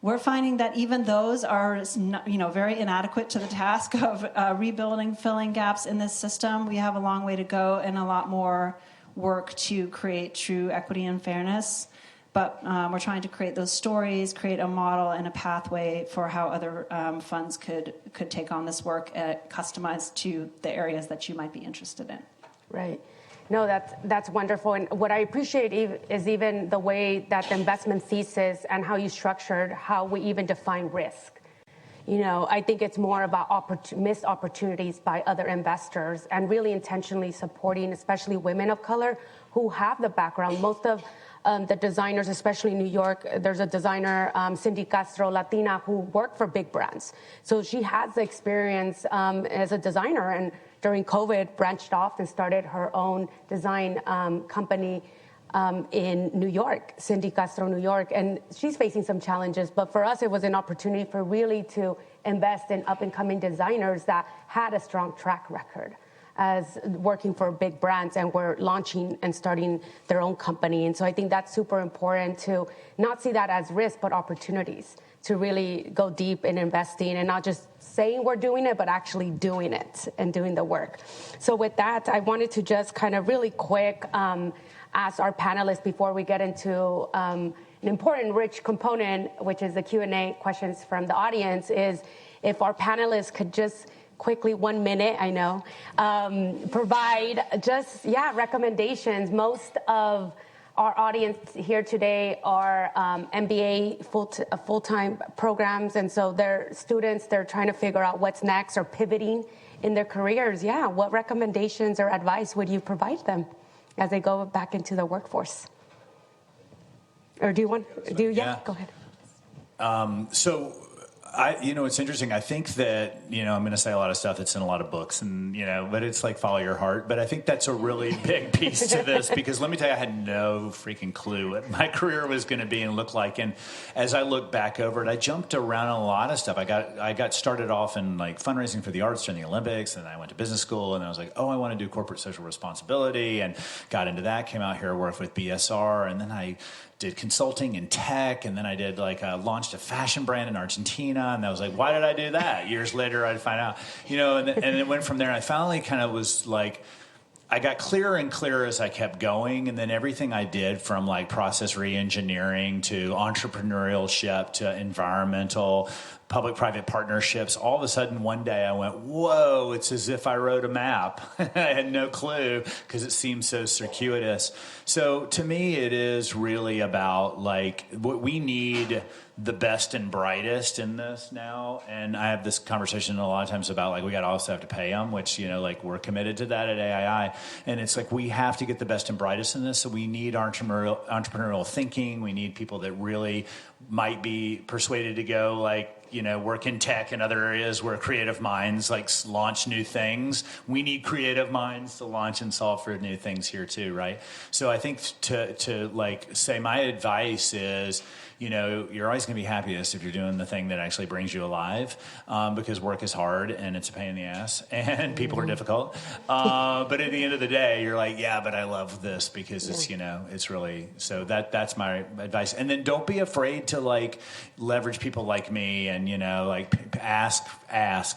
We're finding that even those are, very inadequate to the task of rebuilding, filling gaps in this system. We have a long way to go and a lot more work to create true equity and fairness. But we're trying to create those stories, create a model and a pathway for how other funds could take on this work customized to the areas that you might be interested in. Right. No, that's wonderful. And what I appreciate is even the way that the investment thesis and how you structured, how we even define risk. I think it's more about missed opportunities by other investors and really intentionally supporting, especially women of color who have the background. Most of the designers, especially in New York, there's a designer, Cindy Castro, Latina, who worked for big brands. So she has the experience as a designer, and during COVID, branched off and started her own design company in New York, Cindy Castro, New York. And she's facing some challenges, but for us, it was an opportunity for really to invest in up-and-coming designers that had a strong track record as working for big brands and were launching and starting their own company. And so I think that's super important to not see that as risk, but opportunities to really go deep in investing and not just saying we're doing it, but actually doing it and doing the work. So with that, I wanted to just kind of really quick ask our panelists before we get into an important, rich component, which is the Q&A questions from the audience, is if our panelists could just quickly, 1 minute, I know, provide just, recommendations. Most of our audience here today are MBA full-time programs, and so they're students, they're trying to figure out what's next or pivoting in their careers. Yeah, what recommendations or advice would you provide them as they go back into the workforce? Or go ahead. It's interesting. I think that, I'm going to say a lot of stuff that's in a lot of books and, but it's like follow your heart. But I think that's a really big piece to this because let me tell you, I had no freaking clue what my career was going to be and look like. And as I look back over it, I jumped around a lot of stuff. I got started off in like fundraising for the arts during the Olympics, and I went to business school, and I was like, I want to do corporate social responsibility, and got into that, came out here, worked with BSR, and then I did consulting in tech, and then I did launched a fashion brand in Argentina, and I was like, why did I do that? Years later, I'd find out, and it went from there. And I finally kind of was like, I got clearer and clearer as I kept going, and then everything I did from like process re-engineering to entrepreneurship to environmental, public-private partnerships, all of a sudden one day I went, whoa, it's as if I wrote a map. I had no clue because it seemed so circuitous. So to me, it is really about like what we need the best and brightest in this now. And I have this conversation a lot of times about like we got to also have to pay them, which, we're committed to that at AII. And it's like we have to get the best and brightest in this. So we need entrepreneurial thinking. We need people that really might be persuaded to go work in tech and other areas where creative minds launch new things. We need creative minds to launch and solve for new things here too, right? So I think to say my advice is, you're always going to be happiest if you're doing the thing that actually brings you alive, because work is hard and it's a pain in the ass and people are difficult. But at the end of the day, you're like, yeah, but I love this because it's, it's really, so that's my advice. And then don't be afraid to leverage people like me and,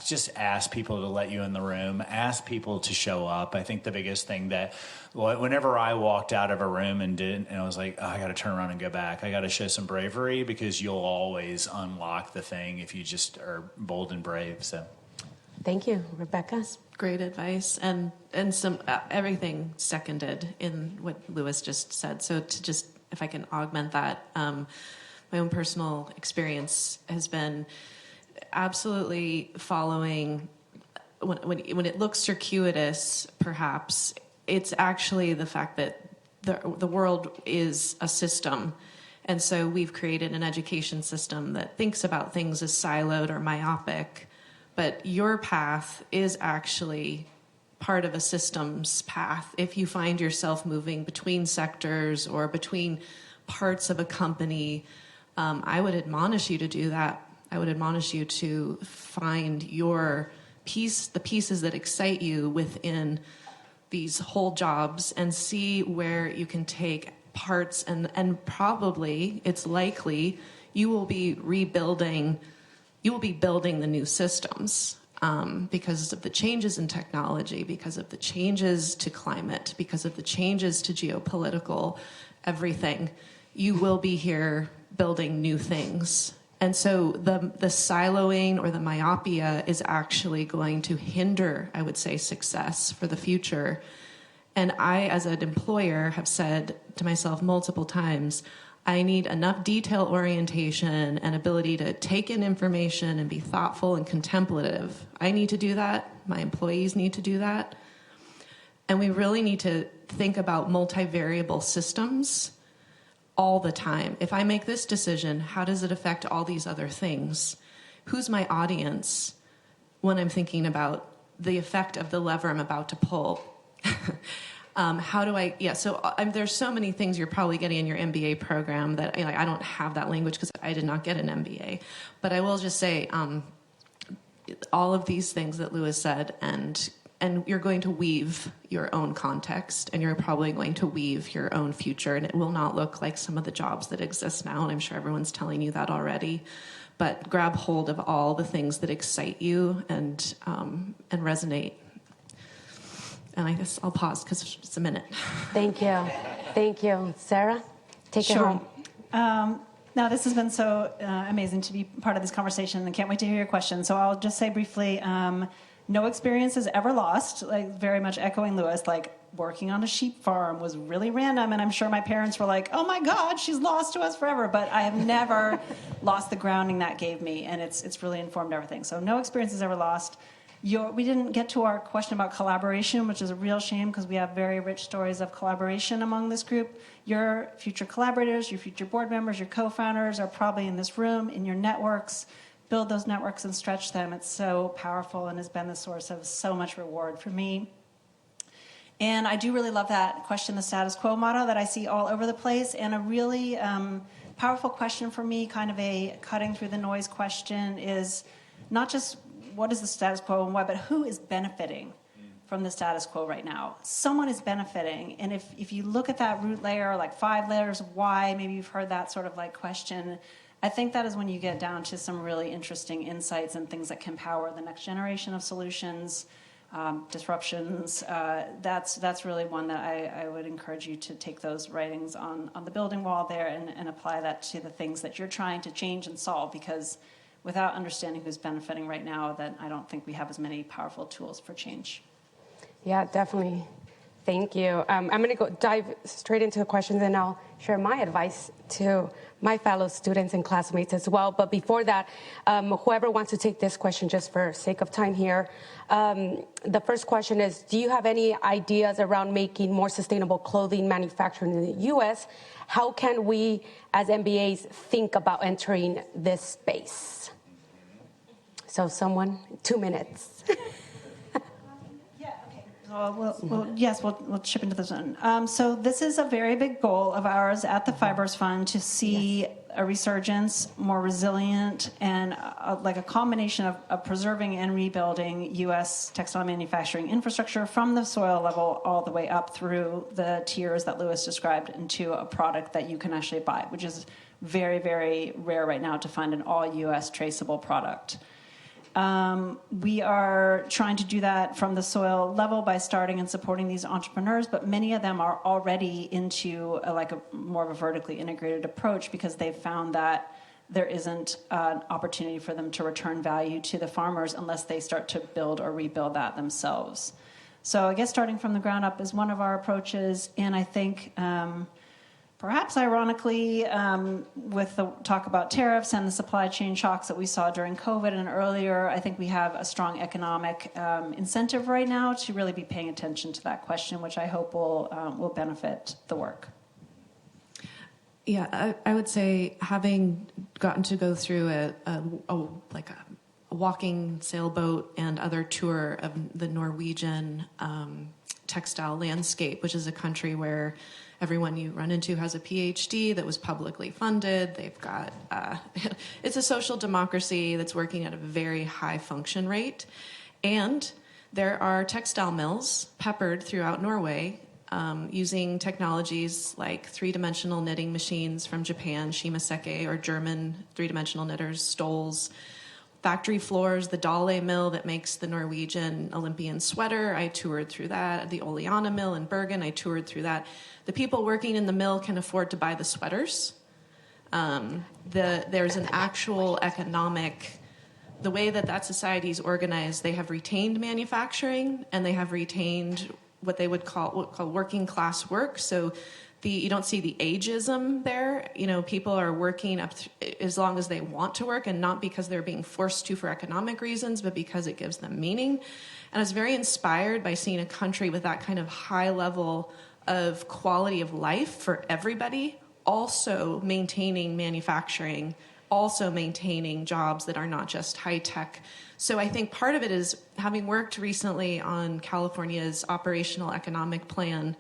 just ask people to let you in the room, ask people to show up. I think the biggest thing that whenever I walked out of a room and I was like, I got to turn around and go back. I got to show some bravery because you'll always unlock the thing if you just are bold and brave. So, Thank you, Rebecca. Great advice, and some everything seconded in what Louis just said. So to just, if I can augment that, my own personal experience has been absolutely following. When it looks circuitous, perhaps it's actually the fact that the world is a system. And so we've created an education system that thinks about things as siloed or myopic, but your path is actually part of a system's path. If you find yourself moving between sectors or between parts of a company, I would admonish you to do that. I would admonish you to find your piece, the pieces that excite you within these whole jobs, and see where you can take parts, and probably, it's likely, you will be building the new systems because of the changes in technology, because of the changes to climate, because of the changes to geopolitical everything. You will be here building new things. And so the siloing or the myopia is actually going to hinder, I would say, success for the future. And I, as an employer, have said to myself multiple times, I need enough detail orientation and ability to take in information and be thoughtful and contemplative. I need to do that. My employees need to do that. And we really need to think about multivariable systems all the time. If I make this decision, how does it affect all these other things? Who's my audience when I'm thinking about the effect of the lever I'm about to pull? There's so many things you're probably getting in your MBA program that I don't have that language because I did not get an MBA. But I will just say all of these things that Louis said, and you're going to weave your own context, and you're probably going to weave your own future, and it will not look like some of the jobs that exist now, and I'm sure everyone's telling you that already. But grab hold of all the things that excite you and resonate. And I guess I'll pause because it's a minute. Thank you. Thank you. Sarah, take it home. Now, this has been so amazing to be part of this conversation, and can't wait to hear your questions. So I'll just say briefly, no experience is ever lost, like very much echoing Louis, like working on a sheep farm was really random, and I'm sure my parents were like, oh my God, she's lost to us forever, but I have never lost the grounding that gave me, and it's really informed everything. So no experience is ever lost. We didn't get to our question about collaboration, which is a real shame because we have very rich stories of collaboration among this group. Your future collaborators, your future board members, your co-founders are probably in this room, in your networks. Build those networks and stretch them. It's so powerful and has been the source of so much reward for me. And I do really love that question, the status quo motto that I see all over the place, and a really powerful question for me, kind of a cutting through the noise question, is not just what is the status quo and why, but who is benefiting from the status quo right now? Someone is benefiting, and if you look at that root layer, like 5 layers of why, maybe you've heard that sort of like question, I think that is when you get down to some really interesting insights and things that can power the next generation of solutions, disruptions. That's really one that I would encourage you to take those writings on the building wall there and apply that to the things that you're trying to change and solve, because without understanding who's benefiting right now, then I don't think we have as many powerful tools for change. Yeah, definitely. Thank you. I'm going to dive straight into the questions, and I'll share my advice to my fellow students and classmates as well. But before that, whoever wants to take this question, just for sake of time here, the first question is, do you have any ideas around making more sustainable clothing manufacturing in the U.S.? How can we, as MBAs, think about entering this space? So someone, 2 minutes. We'll chip into this one. So this is a very big goal of ours at the Fibers Fund, to see a resurgence, more resilient, and like a combination of preserving and rebuilding U.S. textile manufacturing infrastructure from the soil level all the way up through the tiers that Louis described into a product that you can actually buy, which is very, very rare right now to find an all U.S. traceable product. We are trying to do that from the soil level by starting and supporting these entrepreneurs, but many of them are already into a more of a vertically integrated approach because they've found that there isn't an opportunity for them to return value to the farmers unless they start to build or rebuild that themselves. So I guess starting from the ground up is one of our approaches, and I think perhaps ironically, with the talk about tariffs and the supply chain shocks that we saw during COVID and earlier, I think we have a strong economic incentive right now to really be paying attention to that question, which I hope will benefit the work. Yeah, I would say having gotten to go through a walking sailboat and other tour of the Norwegian textile landscape, which is a country where everyone you run into has a PhD that was publicly funded. They've got, it's a social democracy that's working at a very high function rate. And there are textile mills peppered throughout Norway using technologies like three-dimensional knitting machines from Japan, Shimaseki, or German three-dimensional knitters, Stolz. Factory floors, the Dale mill that makes the Norwegian Olympian sweater, I toured through that. The Oleana mill in Bergen, I toured through that. The people working in the mill can afford to buy the sweaters. There's an actual economic, the way that society is organized, they have retained manufacturing and they have retained what they would call working class work. So you don't see the ageism there. You know, people are working up as long as they want to work, and not because they're being forced to for economic reasons, but because it gives them meaning. And I was very inspired by seeing a country with that kind of high level of quality of life for everybody, also maintaining manufacturing, also maintaining jobs that are not just high tech. So I think part of it is, having worked recently on California's operational economic plan,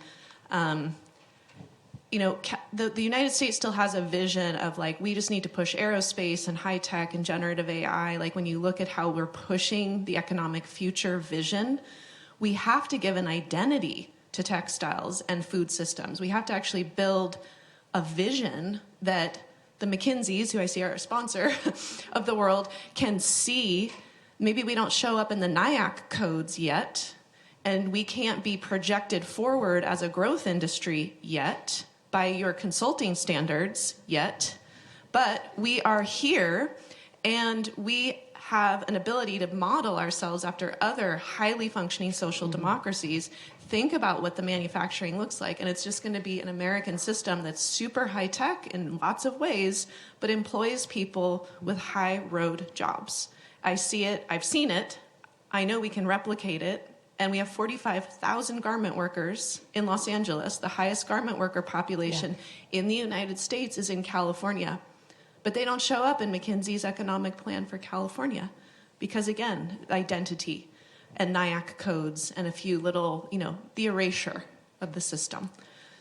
you know, the United States still has a vision of like, we just need to push aerospace and high tech and generative AI. Like, when you look at how we're pushing the economic future vision, we have to give an identity to textiles and food systems. We have to actually build a vision that the McKinseys, who I see are a sponsor of the world, can see. Maybe we don't show up in the NIAC codes yet, and we can't be projected forward as a growth industry yet by your consulting standards yet, but we are here, and we have an ability to model ourselves after other highly functioning social democracies. Think about what the manufacturing looks like, and it's just going to be an American system that's super high tech in lots of ways, but employs people with high road jobs. I see it, I've seen it, I know we can replicate it. And we have 45,000 garment workers in Los Angeles. The highest garment worker population in the United States is in California. But they don't show up in McKinsey's economic plan for California because, again, identity and NIAC codes and a few little, you know, the erasure of the system.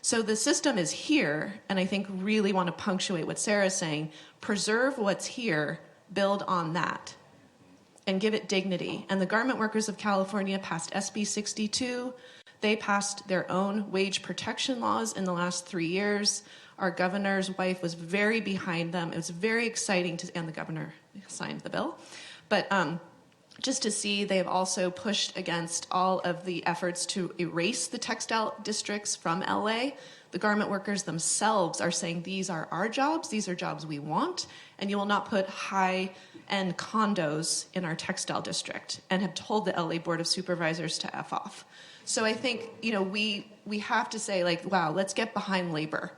So the system is here, and I think really want to punctuate what Sarah's saying. Preserve what's here, build on that, and give it dignity. And the garment workers of California passed SB 62. They passed their own wage protection laws in the last 3 years. Our governor's wife was very behind them. It was very exciting and the governor signed the bill. But just to see, they have also pushed against all of the efforts to erase the textile districts from LA. The garment workers themselves are saying, these are our jobs, these are jobs we want, and you will not put high-end condos in our textile district, and have told the LA Board of Supervisors to F off. So I think, you know, we have to say, like, wow, let's get behind labor.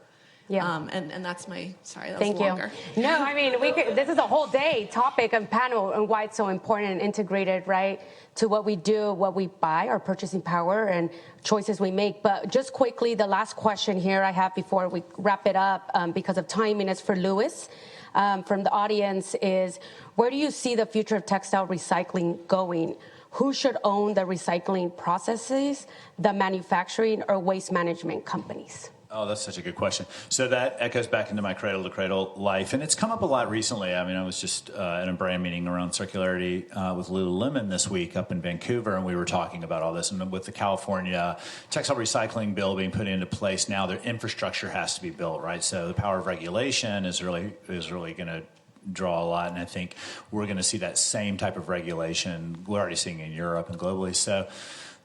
Yeah. And that's my, sorry, that Thank was longer. you. No, I mean, this is a whole day topic and panel, and why it's so important and integrated, right, to what we do, what we buy, our purchasing power, and choices we make. But just quickly, the last question here I have before we wrap it up, because of timing, is for Louis. From the audience is, where do you see the future of textile recycling going? Who should own the recycling processes, the manufacturing or waste management companies? Oh, that's such a good question. So that echoes back into my cradle-to-cradle life, and it's come up a lot recently. I mean, I was just at a brand meeting around circularity with Lululemon this week up in Vancouver, and we were talking about all this. And with the California textile recycling bill being put into place now, their infrastructure has to be built, right? So the power of regulation is really going to draw a lot, and I think we're going to see that same type of regulation we're already seeing in Europe and globally. So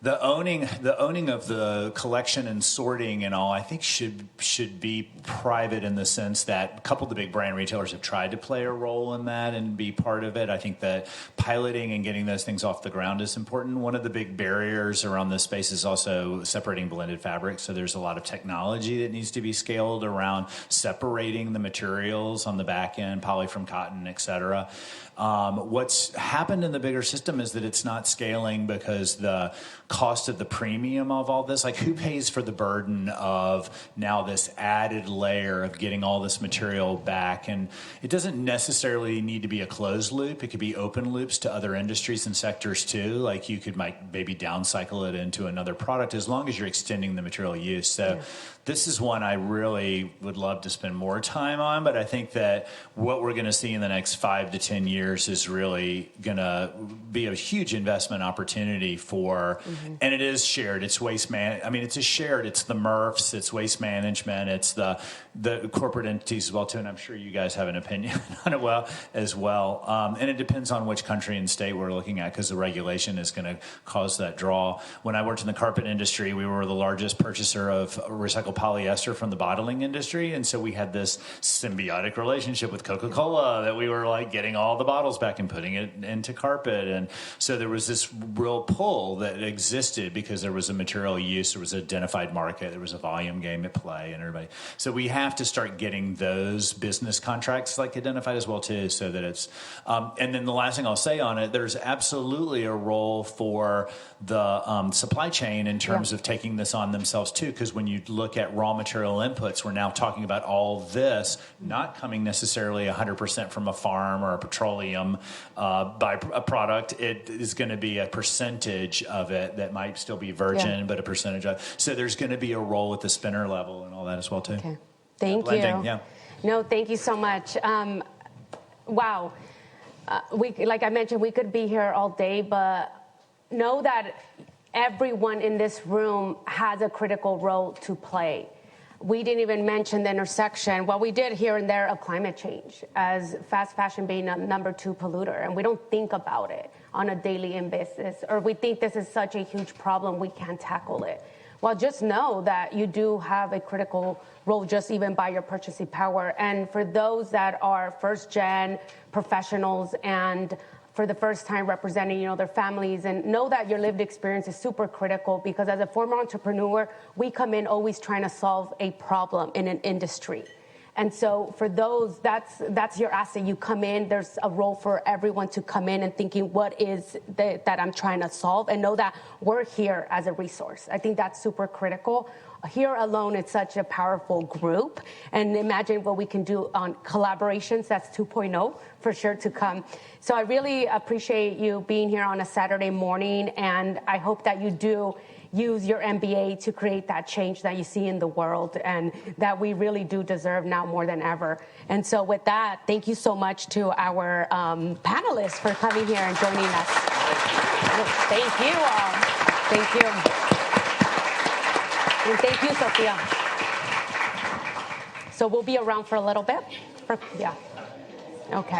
The owning of the collection and sorting and all, I think should be private in the sense that a couple of the big brand retailers have tried to play a role in that and be part of it. I think that piloting and getting those things off the ground is important. One of the big barriers around this space is also separating blended fabrics. So there's a lot of technology that needs to be scaled around separating the materials on the back end, poly from cotton, et cetera. What's happened in the bigger system is that it's not scaling because the cost of the premium of all this, like who pays for the burden of now this added layer of getting all this material back? And it doesn't necessarily need to be a closed loop. It could be open loops to other industries and sectors too. Like you could maybe downcycle it into another product as long as you're extending the material use. So this is one I really would love to spend more time on, but I think that what we're going to see in the next 5 to 10 years is really going to be a huge investment opportunity for, and it is shared. It's waste it's a shared. It's the MRFs, it's waste management, it's the corporate entities as well too. And I'm sure you guys have an opinion on it as well. And it depends on which country and state we're looking at because the regulation is going to cause that draw. When I worked in the carpet industry, we were the largest purchaser of recycled polyester from the bottling industry, and so we had this symbiotic relationship with Coca-Cola that we were like getting all the bottles back and putting it into carpet, and so there was this real pull that existed because there was a material use, there was an identified market, there was a volume game at play, and everybody. So we have to start getting those business contracts like identified as well too, so that it's. And then the last thing I'll say on it, there's absolutely a role for the supply chain in terms of taking this on themselves too, because when you look at raw material inputs, we're now talking about all this not coming necessarily 100% from a farm or a petroleum byproduct. It is going to be a percentage of it that might still be virgin, but a percentage of. So there's going to be a role at the spinner level and all that as well too. Okay, thank you. Yeah. No, thank you so much. Wow, like I mentioned, we could be here all day, but know that everyone in this room has a critical role to play. We didn't even mention the intersection, well, we did here and there, of climate change, as fast fashion being a number 2 polluter, and we don't think about it on a daily basis, or we think this is such a huge problem we can't tackle it. Well, just know that you do have a critical role just even by your purchasing power. And for those that are first-gen professionals and for the first time representing, their families, and know that your lived experience is super critical because as a former entrepreneur, we come in always trying to solve a problem in an industry. And so for those, that's your asset. You come in, there's a role for everyone to come in and thinking, what is that I'm trying to solve? And know that we're here as a resource. I think that's super critical. Here alone, it's such a powerful group. And imagine what we can do on collaborations. That's 2.0 for sure to come. So I really appreciate you being here on a Saturday morning. And I hope that you do use your MBA to create that change that you see in the world and that we really do deserve now more than ever. And so with that, thank you so much to our panelists for coming here and joining us. Thank you all. Thank you. And thank you, Sophia. So we'll be around for a little bit. Yeah. Okay.